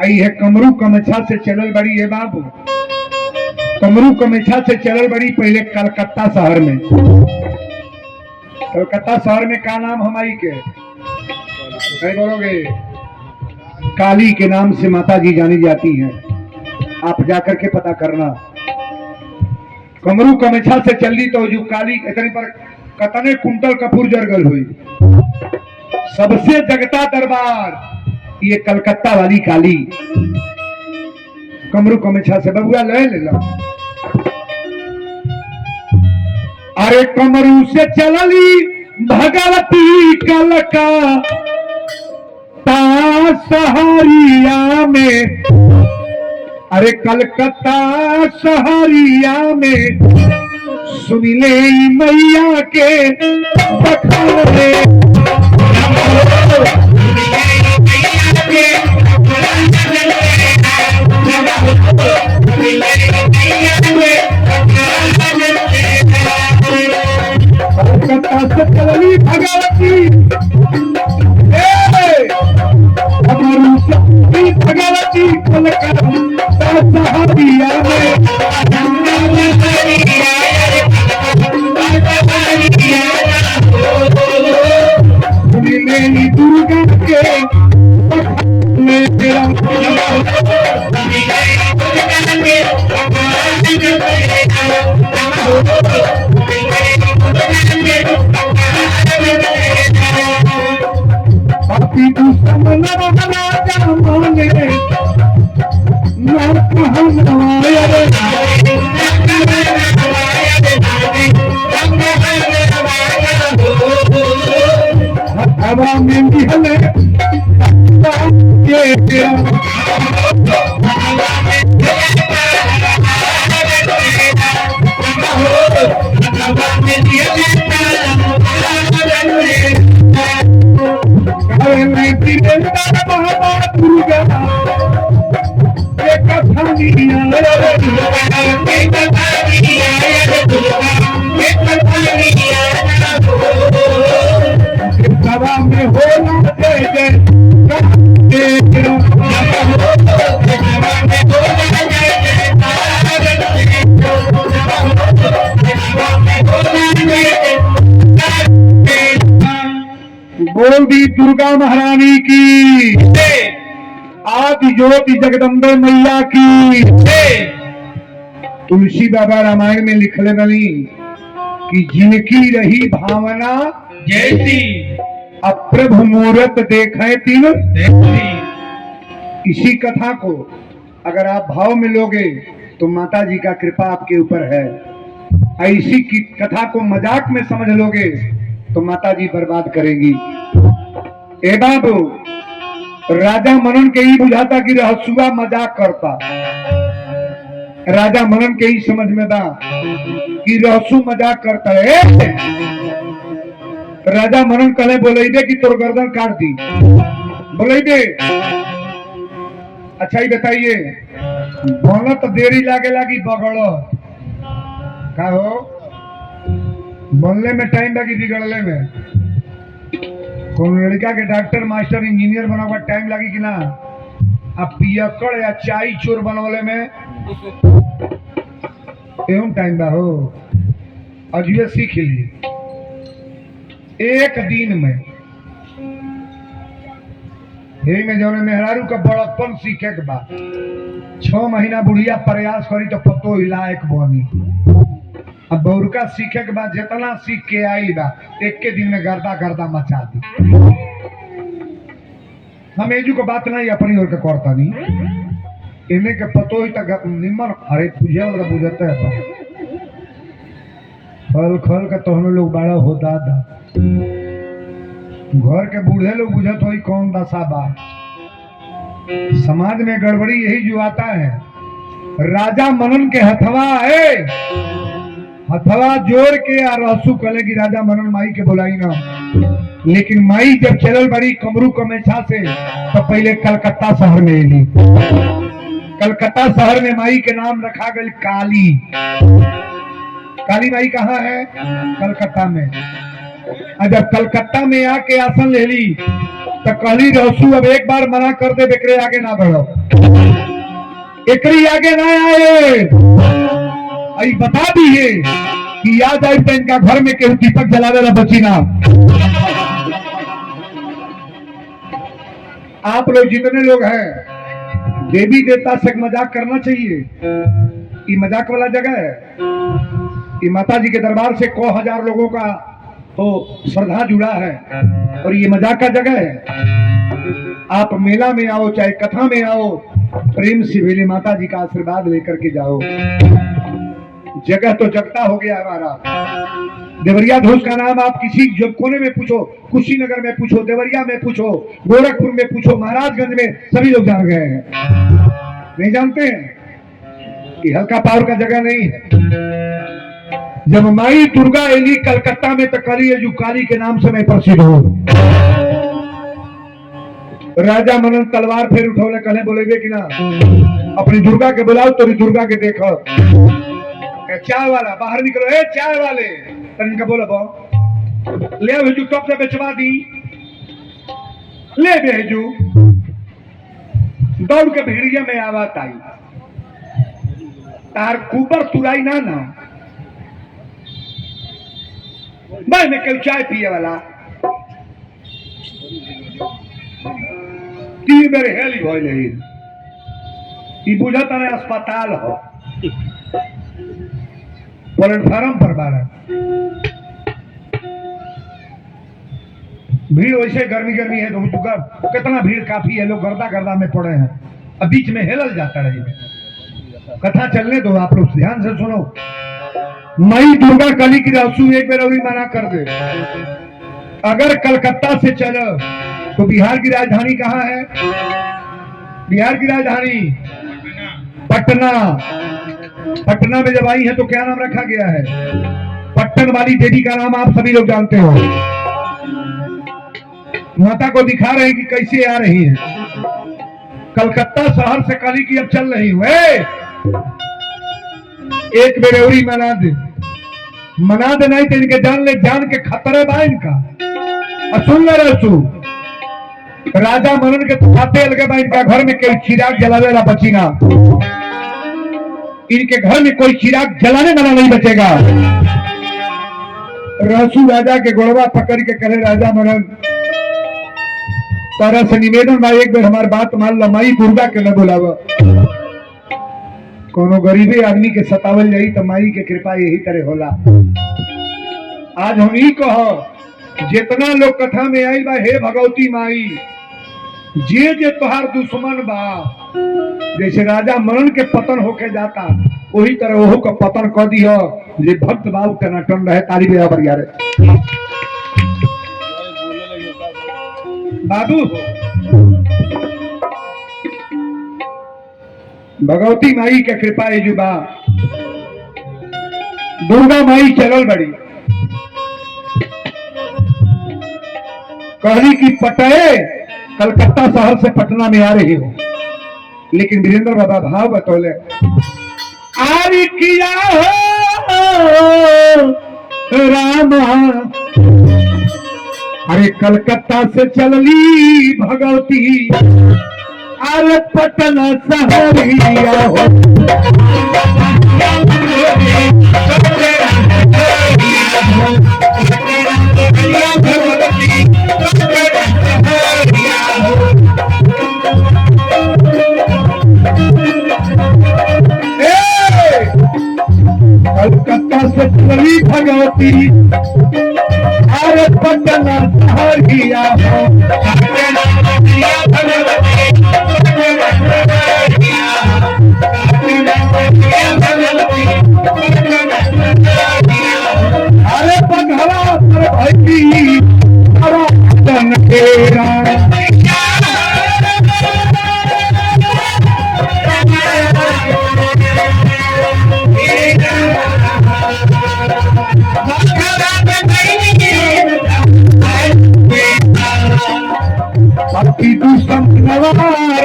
S1: आई है, कमरू कमछा से चलल बड़ी है बाबू, कमरू कमछा से चलल बड़ी पहले कलकत्ता शहर में। कलकत्ता शहर में का नाम हमारी के नहीं बोलोगे, काली के नाम से माता जी जानी जाती हैं, आप जाकर के पता करना। कमरू कमछा से चली तो जो काली इतनी पर कतने कुंटल कपूर जरगल हुई, सबसे जगता दरबार ये कलकत्ता वाली काली। कमरू कमछा से बबुआ ले लो, अरे कमरू से चलली भगवती कलका सहरिया में, अरे कलकत्ता सहरिया में सुनिले मैया के बखाने। कलकत्ता से चलनी भगवती भगवती कलकत्ता सहरिया में दुर्गा के पापी दुश्मन राजा मांगे हवा में भी हले हवा में हो जय बोल दी दुर्गा महारानी की, आदि ज्योति जगदम्बे मैया की। तुलसी बाबा रामायण में लिखले बनी कि जिनकी रही भावना
S2: जैसी
S1: अप्रभु मूरत देखे तिन। इसी कथा को अगर आप भाव में लोगे तो माता जी का कृपा आपके ऊपर है। ऐसी की कथा को मजाक में समझ लोगे तो माता जी बर्बाद करेंगी। ए बाबू, राजा मनन के ही बुझाता कि रहसुआ मजाक करता। राजा मनन के ही समझ में था कि रहसु मजाक करता है। राजा मनन कहले बोले दे कि तोर गर्दन काट दी। बोले दे अच्छा ही बताइए, बोला तो देरी लागे लगी बगड़ो का हो, बोलने में टाइम लगी बिगड़ले में। कौन लड़का के डॉक्टर मास्टर इंजीनियर बनावा टाइम लगी कि ना, अब पियकड़ या चाय चोर बनवले में एवं टाइम बा हो। अजुए सीख ली एक दिन में। यही में जो मेहरारू का बड़प्पन सीखे के बाद 6 महीना बुढ़िया प्रयास करी तो पतो लायक बनी। अब बौरका सीखे के बाद जितना सीख के आई बा एक के दिन में गर्दा गर्दा मचा दी। हम एजू को बात नहीं अपनी ओर के करता नहीं, इन्हें के पतो ही तक निम्न अरे पूजे वाला बुझते है। खल खल का तो हम लोग बड़ा हो दादा, घर के बूढ़े लोग बुझत हो कौन दशा बा। समाज में गड़बड़ी यही जो आता है। राजा मनन के हथवा है, हथवा जोड़ के आ रहसु कले की राजा मनन माई के बुलाई ना। लेकिन माई जब चलल बड़ी कमरू कमेछा से तो पहले कलकत्ता शहर में एली। कलकत्ता शहर में माई के नाम रखा गई काली। काली माई कहाँ है? कलकत्ता में। जब कलकत्ता में आके आसन ले ली तो कहली रहसु अब एक बार मना कर दे, बेकरे आगे ना बढ़ो, एकरी आगे ना आए। आई बता दिए कि याद आई तो इनका घर में केहू दीपक जलावे ला बची ना। आप लोग जितने लोग हैं, देवी देवता से मजाक करना चाहिए। ये मजाक वाला जगह है। ये माता जी के दरबार से 1,000 लोगों का तो श्रद्धा जुड़ा है और ये मजाक का जगह है। आप मेला में आओ चाहे कथा में आओ, प्रेम से भेले माता जी का आशीर्वाद लेकर के जाओ। जगह तो जगता हो गया हमारा। देवरिया धोस का नाम आप किसी जो कोने में पूछो, कुशीनगर में पूछो, देवरिया में पूछो, गोरखपुर में पूछो, महाराजगंज में, सभी लोग जान गए हैं। नहीं जानते हैं कि हल्का पावर का जगह नहीं है। जब माई दुर्गा एली कलकत्ता में तो कली है जो काली के नाम से मैं प्रसिद्ध हो। राजा मनन तलवार फिर उठौले कहले बोले कि ना अपनी दुर्गा के बुलाओ, तोरी दुर्गा के देखो। चाय वाला बाहर निकलो, ए चाय वाले तनिका बोला बो ले भेजू, कब से बेचवा दी ले भेजू। दौड़ के भीड़िया में आवाज आई, तार कुबर तुराई ना ना भाई में कल चाय पिए वाला 3 बेर हेली भइल। ई बुझत ना अस्पताल हो, प्लेटफार्म पर बारा भीड़। वैसे गर्मी है तो कितना भीड़ काफी है, लोग गर्दा गर्दा में पड़े हैं। अब बीच में हेलल जाता रही। कथा चलने दो, आप लोग ध्यान से सुनो। माई दुर्गा कली की रहसु एक बेर अभी मना कर दे। अगर कलकत्ता से चलो तो बिहार की राजधानी कहाँ है? बिहार की राजधानी पटना। पटना में जब आई है तो क्या नाम रखा गया है? पट्टन वाली देवी का नाम आप सभी लोग जानते हो। माता को दिखा रहे हैं कि कैसे आ रही है। कलकत्ता शहर से कली की अब चल रही हूं। एक बेरेवरी मना दे नहीं तो इनके जान ले, जान के खतरे बा इनका। सुन ले रसू राजा मनन के खाते अलगे बा, इनका घर में कोई चिराग जलाने वाला बचेगा, इनके घर में कोई चिराग जलाने वाला नहीं बचेगा। रसू राजा के गोड़वा पकड़ के कहे राजा मनन तारा से निवेदन बा, एक बार हमारी बात मान ला, माई दुर्गा के न बुलावा। कोनो गरीबे आदमी के सतावल जाई तो माई के कृपा यही तरह होला। आज हम ही कहो जितना लोग कथा में आई बा, हे भगवती माई जे तोहार दुश्मन बा, जैसे राजा मनन के पतन होके जाता वही तरह ओहो का पतन कर दियो। जे भक्त बाबू टनाटन रहे, ताली बजा बढ़िया रे बाबू। भगवती माई के कृपा है जुबा, दुर्गा माई चलल बड़ी, कहली की पटे कलकत्ता शहर से पटना में आ रही हो। लेकिन वीरेंद्र बाबा भाव बतौले, आरी किया हो रामा, अरे कलकत्ता से चलली भगवती, अरे पटना शहरिया हो। कलकत्ता से चलली भगवती, अरे पटना शहरिया हो। अरे पगला भई तेरा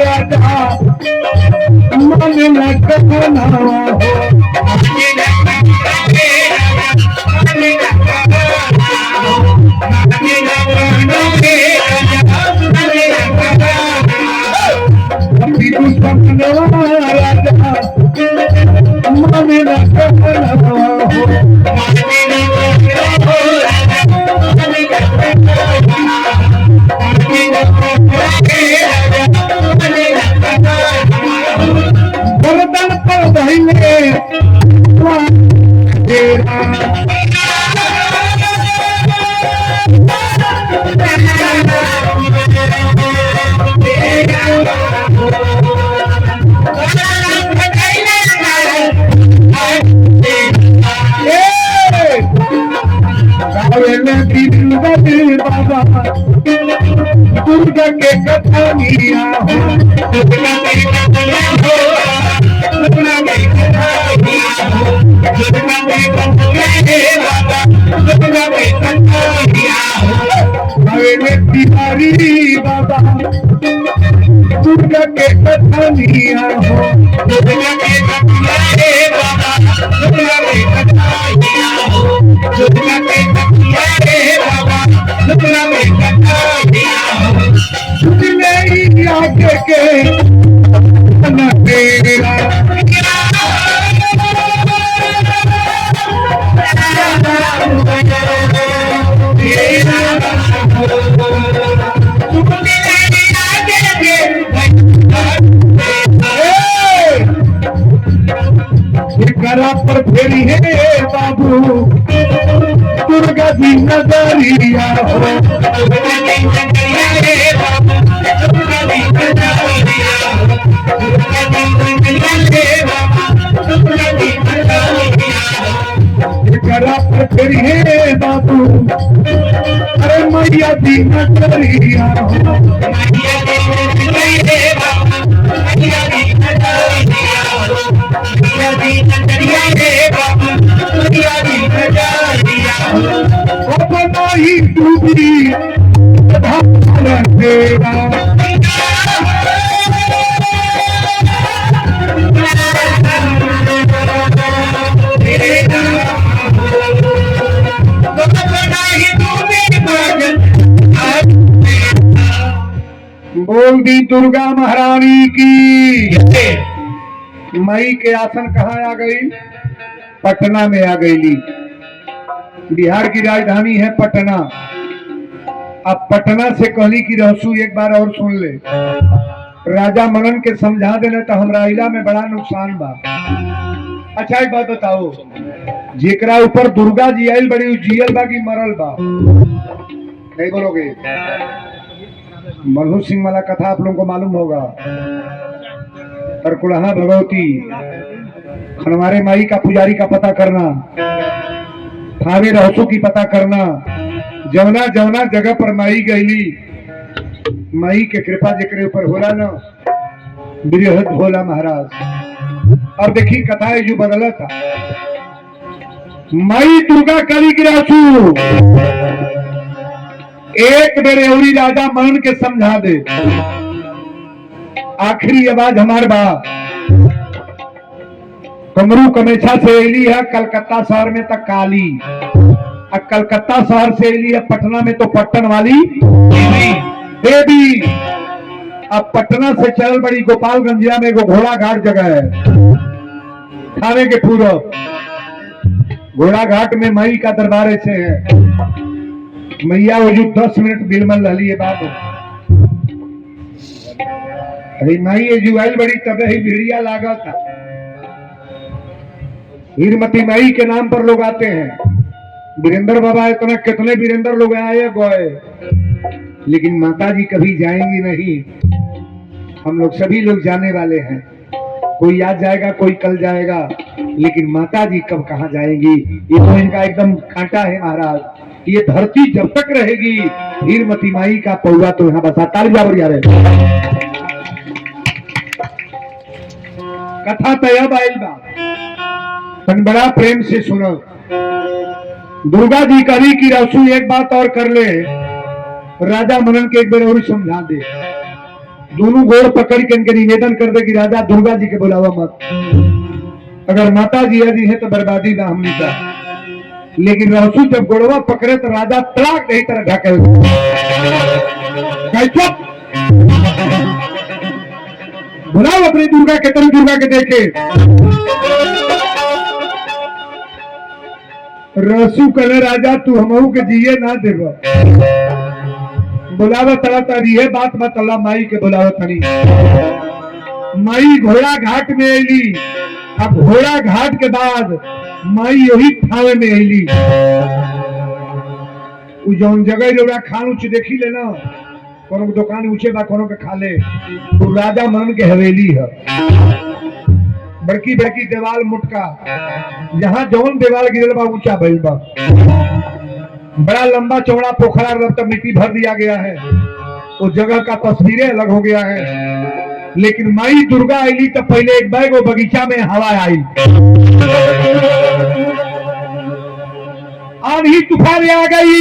S1: राजा मन लगना हो। गर्दन पर बहिले बाबा दुर्गा के कथानिया हो। बिहारी बाबा दुर्गा के कथानिया हो। आगे के तेरा करा पर फेरी है बाबू दुर्गा जी नजरिया हो। करा पर फेरी है बाबू, अरे मैया दीन करिया अपना ही डूबी तेरा बोल दी दुर्गा महारानी की। मई के आसन कहाँ आ गई? पटना में आ गई। बिहार की राजधानी है पटना। अब पटना से कहली की रहसू एक बार और सुन ले, राजा मनन के समझा देने तो हमरा इला में बड़ा नुकसान बा। अच्छा एक बात बताओ, जेकरा ऊपर दुर्गा जी आयल बड़ी जियल बा की मरल बा? नहीं बोलोगे? मल्लू सिंह वाला कथा आप लोगों को मालूम होगा। तरकुलहा भगवती खनवारे माई का पुजारी का पता करना, थावे रहसू की पता करना, जवना जवना जगह पर माई गईली, माई के कृपा जेकरे ऊपर होला ना बृहद होला महाराज। और देखी कथा है जो बदला था, माई दुर्गा काली की रहसू एक बेर एवरी राजा मनन के समझा दे। आखिरी आवाज हमार बा, कमरू कमेछा से एली है कलकत्ता शहर में तक काली, और कलकत्ता शहर से एली है पटना में तो पट्टन वाली देवी। अब पटना से चल बड़ी गोपालगंजिया में एगो घोड़ा घाट जगह है, थाने के पूरब। घोड़ा घाट में माई का दरबार ऐसे है। मैया वजूद 10 मिनट बिलमल रही है बाबू। अरे माई ये जुआल बड़ी तबे ही भिड़िया लागा था। हीरमती माई के नाम पर लोग आते हैं। वीरेंद्र बाबा इतना कितने वीरेंद्र लोग आए गए, लेकिन माता जी कभी जाएंगी नहीं। हम लोग सभी लोग जाने वाले हैं, कोई आज जाएगा कोई कल जाएगा, लेकिन माता जी कब कहाँ जाएंगी ये तो इनका एकदम कांटा है महाराज। ये धरती जब तक रहेगी हीरमती माई का पौवा तो यहाँ बसा। ताली बजा रहे। कथा तयब आइल बा, तन बड़ा प्रेम से सुनो। दुर्गा जी करी की रहसू एक बात और कर ले, राजा मनन के एक बार और समझा दे। दोनों गोड़ पकड़ के इनके निवेदन कर दे कि राजा दुर्गा जी के बुलावा मत, अगर माता जी यदि है तो बर्बादी ना हमने का। लेकिन रहसू जब गोड़वा पकड़े तो राजा तलाक नहीं तरह ढके। चुप, बुलाओ अपनी दुर्गा के तरह, दुर्गा के देखे। रहसू कले राजा तू हमहू के जिये ना देवा, बुलावा तला तरी है बात मत अल्लाह माई के बुलावा तनी। माई घोड़ा घाट में अली। अब घोड़ा घाट के बाद माई यही थावे में अली। जौन जगह लोग खान उच देखी लेना, कोनो दुकान ऊंचे बा कोनो के खा ले, तो राजा मनन के हवेली है। बड़की बड़की देवाल मुटका, जहां जौन देवाल गिरल बा ऊंचा भइल बा। बड़ा लंबा चौड़ा पोखरा तब मिट्टी भर दिया गया है, उस जगह का तस्वीरें अलग हो गया है। लेकिन माई दुर्गा आई तो पहले एक बैग वो बगीचा में हवा आई, आंधी तूफान आ गई।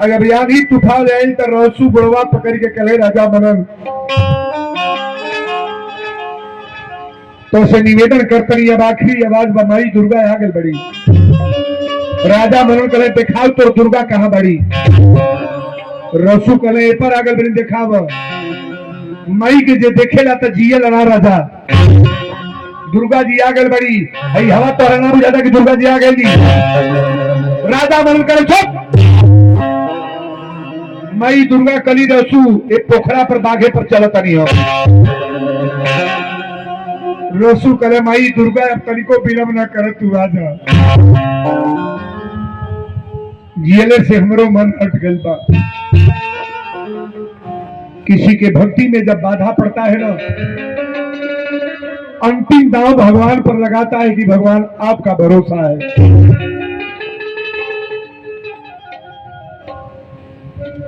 S1: अगर आंधी तूफान आई तो रहसू बुढ़वा पकड़ के कले राजा मनन तो से निवेदन करतनी। अब आखिरी आवाज बमाई दुर्गा आ गई बड़ी। राजा मनन कले दिखाओ तो दुर्गा कहाँ बड़ी। रसू कले पर आ गई बड़ी, दिखाव माई के जे देखेला तो जिये लड़ा राजा। दुर्गा जी आ गई बड़ी, भाई हवा तो रहना बुझाता कि दुर्गा जी आ गई। राजा मनन करे चुप। माई दुर्गा कली रसू एक पोखरा पर बाघे पर चलता नहीं हो। रसू करे माई दुर्गा अब तनिको विलम्ब न करे, तू आजा। जियले से हमरो मन हट गल बा। किसी के भक्ति में जब बाधा पड़ता है ना, अंतिम दांव भगवान पर लगाता है कि भगवान आपका भरोसा है।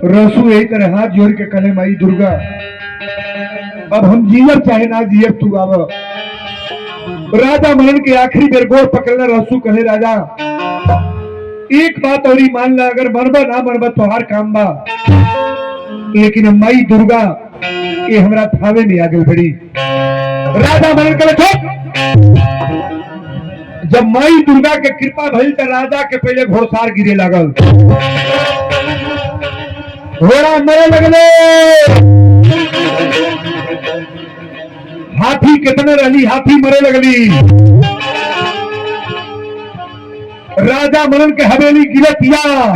S1: रसू यही तरह हाथ जोड़ के कहे माई दुर्गा अब हम जीवर चाहे ना जीव तू आव। राजा मनन के आखिरी बेर गोर पकड़ना रसू कहे राजा एक बात और ही मान ला, अगर मनबा ना मनबा तोहार काम बा, लेकिन माई दुर्गा ये हमरा थावे में आगे बढ़ी। राजा मनन करे चुप। जब माई दुर्गा के कृपा भइल तो राजा के पहले घोड़सार गिरे लागल, घोड़ा मरे लगले। हाथी कितने रही, हाथी मरे लगली। राजा मनन के हवेली गिरतिया,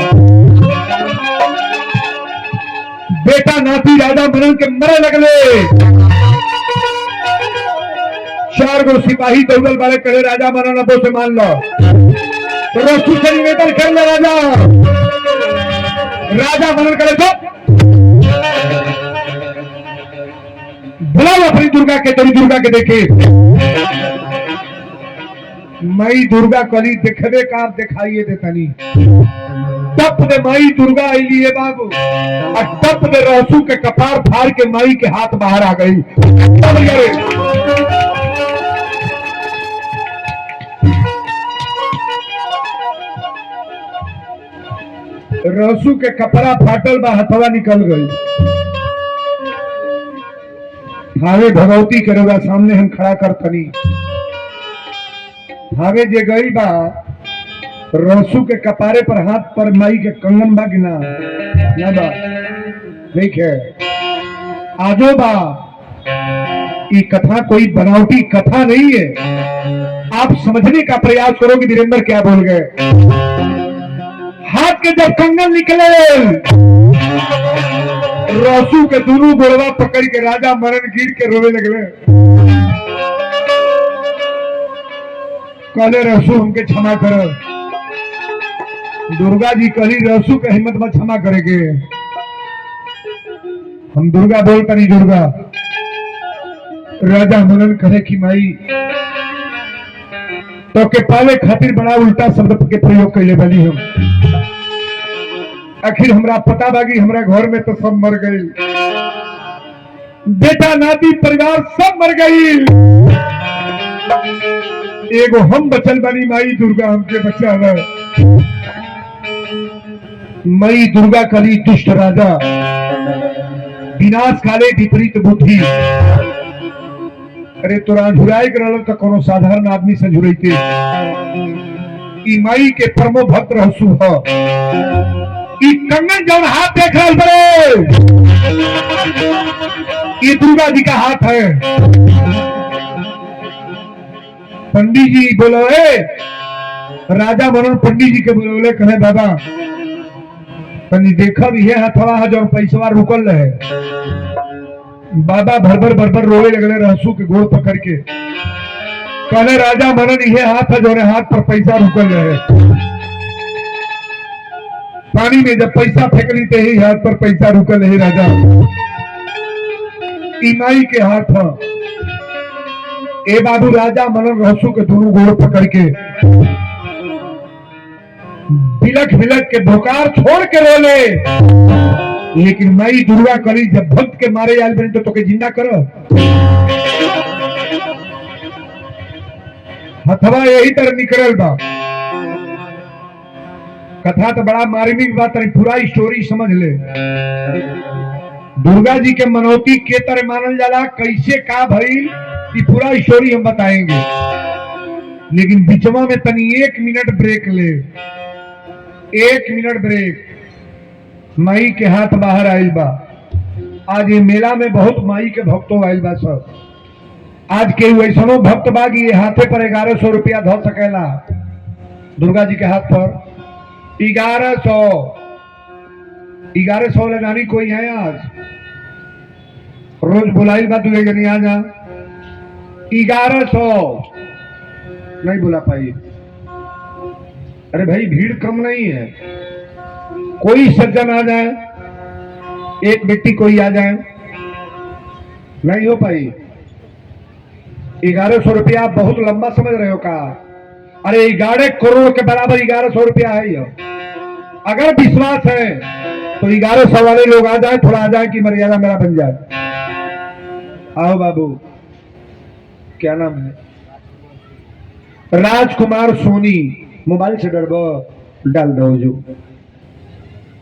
S1: बेटा नाती राजा मनन के मरे लगले। 4 गो सिपाही दौड़ल वाले करे राजा मनन अबो से मान लो। रसू से निवेदन कर ले राजा। राजा मनन करे तो बुलाओ अपनी दुर्गा के, तेरी दुर्गा के देखे। माई दुर्गा कली देखबे का आप दिखाइए देतनी। टप दे माई दुर्गा आईली है बाबू, और टप दे रसू के कपार फाड़ के माई के हाथ बाहर आ गई। रसू के कपड़ा फाटल बा, हथवा निकल गई। हावे भगवती के रोगा सामने हम खड़ा करतनी। हावे जे गई बा, रसू के कपारे पर हाथ पर माई के कंगन बा गिना ना बा, ठीक है आजो बा। ये कथा कोई बनावटी कथा नहीं है, आप समझने का प्रयास करोगे वीरेंद्र क्या बोल गए। हाथ के जब कंगन निकले, रसू के दोनों गोड़वा पकड़ के राजा मनन गिर के रोवे लगले। कहले रसू हमके क्षमा करो। दुर्गा जी कही रसू के हिम्मत मत क्षमा करेगे। हम दुर्गा बोलता नहीं दुर्गा। राजा मनन कहे कि माई तो के पाले खातिर बड़ा उल्टा शब्द के प्रयोग कैले बनी हम। आखिर हमरा पता बागी हमरा घर में तो सब मर गई, बेटा नाती परिवार सब मर गई, एगो हम बचल बनी। माई दुर्गा हमके बचा है। माई दुर्गा कली दुष्ट राजा, विनाश काले विपरीत बुद्धि। अरे तोरा झुराए कर तो कोनो साधारण आदमी से झुरैते। ई माई के परमो भक्त रहसु ह। ई कंगन जौन हाथ देख रहा बड़े, ये दुर्गा जी का हाथ है। पंडित जी बोलो राजा मनन पंडित जी के बोले कहे बाबा तनी देखा भी है हथवा है जो पैसवा रुकल रहे। बाबा भरभर भरभर रोवे लगले रहसू के गोड़ पकड़ के। कहले राजा मनन ये हाथ है जो हाथ पर पैसा रुकल रहे। पानी में जब पैसा फेंक ली ही हाथ पर पैसा रुकल है। राजा इमाई के हाथ है। ए बाबू राजा मनन रहसू के दोनों गोड़ पकड़ के बिलख बिलख के भोकार छोड़ के रोले। लेकिन माई दुर्गा कली जब भक्त के मारे आयल बने तो के जिंदा करो। हथवा यही तरह निकलल बा। कथा तो बड़ा मार्मिक बात है, पूरा स्टोरी समझ ले। दुर्गा जी के मनौती के तरह मानल जाला, कैसे का भइल ये पूरा स्टोरी हम बताएंगे। लेकिन बीचवा में तनी 1 मिनट ब्रेक ले। 1 मिनट ब्रेक। माई के हाथ बाहर आयल बा। आज ये मेला में बहुत माई के भक्तों आयल बा। सब आज के वैसनो भक्त बागी ये हाथे पर 1100 रुपया धो सकेला। दुर्गा जी के हाथ पर 1100 लगानी कोई है आज? रोज बुलाई बा तू नहीं आ जा। 1100 नहीं बुला पाई। अरे भाई भीड़ कम नहीं है, कोई सज्जन आ जाए, एक व्यक्ति कोई आ जाए, नहीं हो पाई। 1100 रुपया आप बहुत लंबा समझ रहे हो का? अरे 11 करोड़ के बराबर 1100 रुपया है। ये अगर विश्वास है तो 1100 वाले लोग आ जाए, थोड़ा आ जाए कि मर्यादा मेरा बन जाए। आओ बाबू, क्या नाम है? राजकुमार सोनी। मोबाइल से डरबो, डाल दो जो।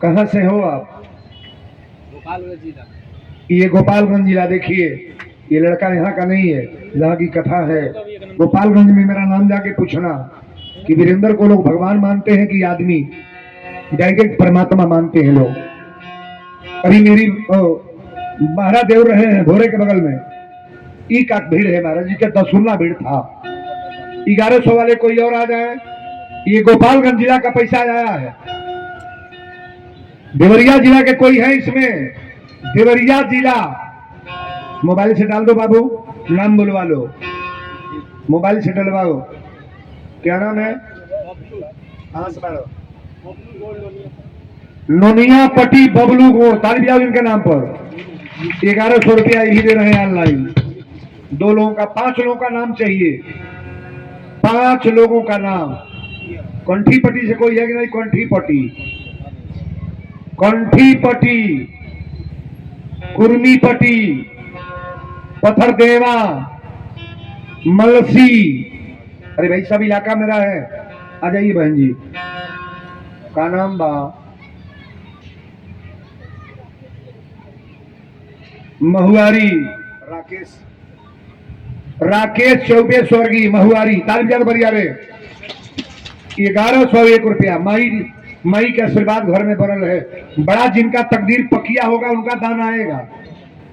S1: कहां से हो आप? ये गोपालगंज जिला। देखिए, ये लड़का यहाँ का नहीं है, जहाँ की कथा है। गोपालगंज में मेरा नाम जाके पूछना कि वीरेंद्र को लोग भगवान मानते हैं कि आदमी डायरेक्ट परमात्मा मानते हैं लोग। अभी मेरी महाराज देव रहे हैं भोरे के बगल में, ई का भीड़ है महाराज जी के, 10 भीड़ था। 1100 वाले कोई और आ जाए। ये गोपालगंज जिला का पैसा आया है। देवरिया जिला के कोई है इसमें? देवरिया जिला। मोबाइल से डाल दो बाबू, नाम बुलवा लो, मोबाइल से डलवाओ। क्या नाम है? नोनिया पटी बबलू को ताली बजाओ इनके नाम पर। 1100 रुपया यही दे रहे हैं ऑनलाइन। 2 लोगों का, 5 लोगों का नाम चाहिए, 5 लोगों का नाम। कंठी पट्टी से कोई है कि नहीं? कंठी पट्टी, कंठी पट्टी, कुर्मी पट्टी, पत्थर देवा, मलसी। अरे भाई सब इलाका मेरा है, आ जाइए बहन जी। का नाम बा? महुआरी राकेश, राकेश चौबे स्वर्गीय महुआरी। तालिब बढ़िया रे। 1101 रुपया। माई के आशीर्वाद घर में बनल है। बड़ा जिनका तकदीर पकिया होगा उनका दान आएगा।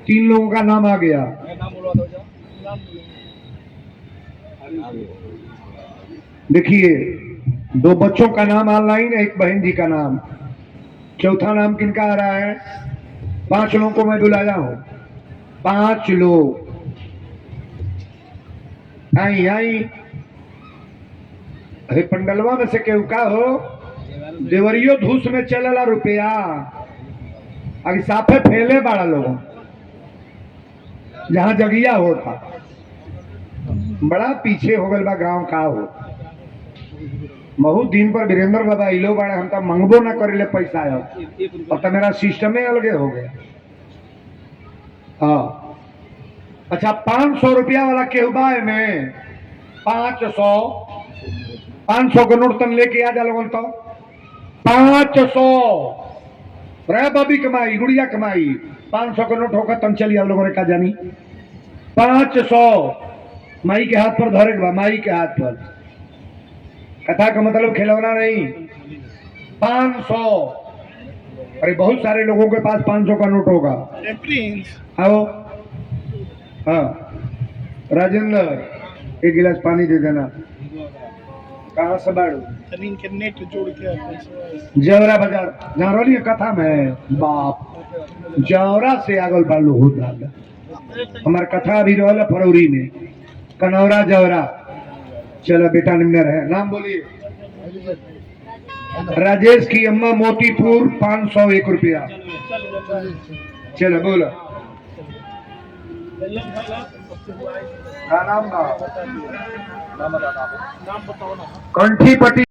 S1: 3 लोगों का नाम आ गया। देखिए, 2 बच्चों का नाम ऑनलाइन, एक बहन जी का नाम। चौथा नाम किनका आ रहा है? 5 लोगों को मैं बुलाया हूं, 5 लोग। आई आई। अरे पंडलवा में से केहू का हो? देवरियो धूस में चलला रुपया, अभी साफे फैले बाड़ा लोगों, जहां जगिया होता बड़ा पीछे हो गल बा गांव का हो। बहुत दिन पर वीरेंद्र बाबा इलो बाड़ा, हम तो मंगबो ना करे ले पैसा। अब तो मेरा सिस्टम ही अलगे हो गया। हाँ अच्छा, 500 रुपया वाला केहू बा में? 500 का नोट तन लेके आ जा लोगन। तो 500 रे बबी कमाई, गुड़िया कमाई। 500 का नोट होगा तन चलिए आप लोगों ने कहा जानी। 500 माई के हाथ पर धरे बा, माई के हाथ पर। कथा का मतलब खिलौना नहीं। 500। अरे बहुत सारे लोगों के पास 500 का नोट होगा। आओ। हाँ राजेंद्र, 1 गिलास पानी दे देना। कहाँ से बाड़ू?
S3: के नेट जोड़ के
S1: जवरा बाजार जहाँ रोली कथा में बाप जवरा से आगल बालू हो दादा। हमार कथा अभी रहल फरवरी में, कनौरा जवरा। चलो बेटा निम्नर है, नाम बोलिए। राजेश की अम्मा मोतीपुर, 501 रुपया। चलो बोलो। का नाम? कंठी पट्टी।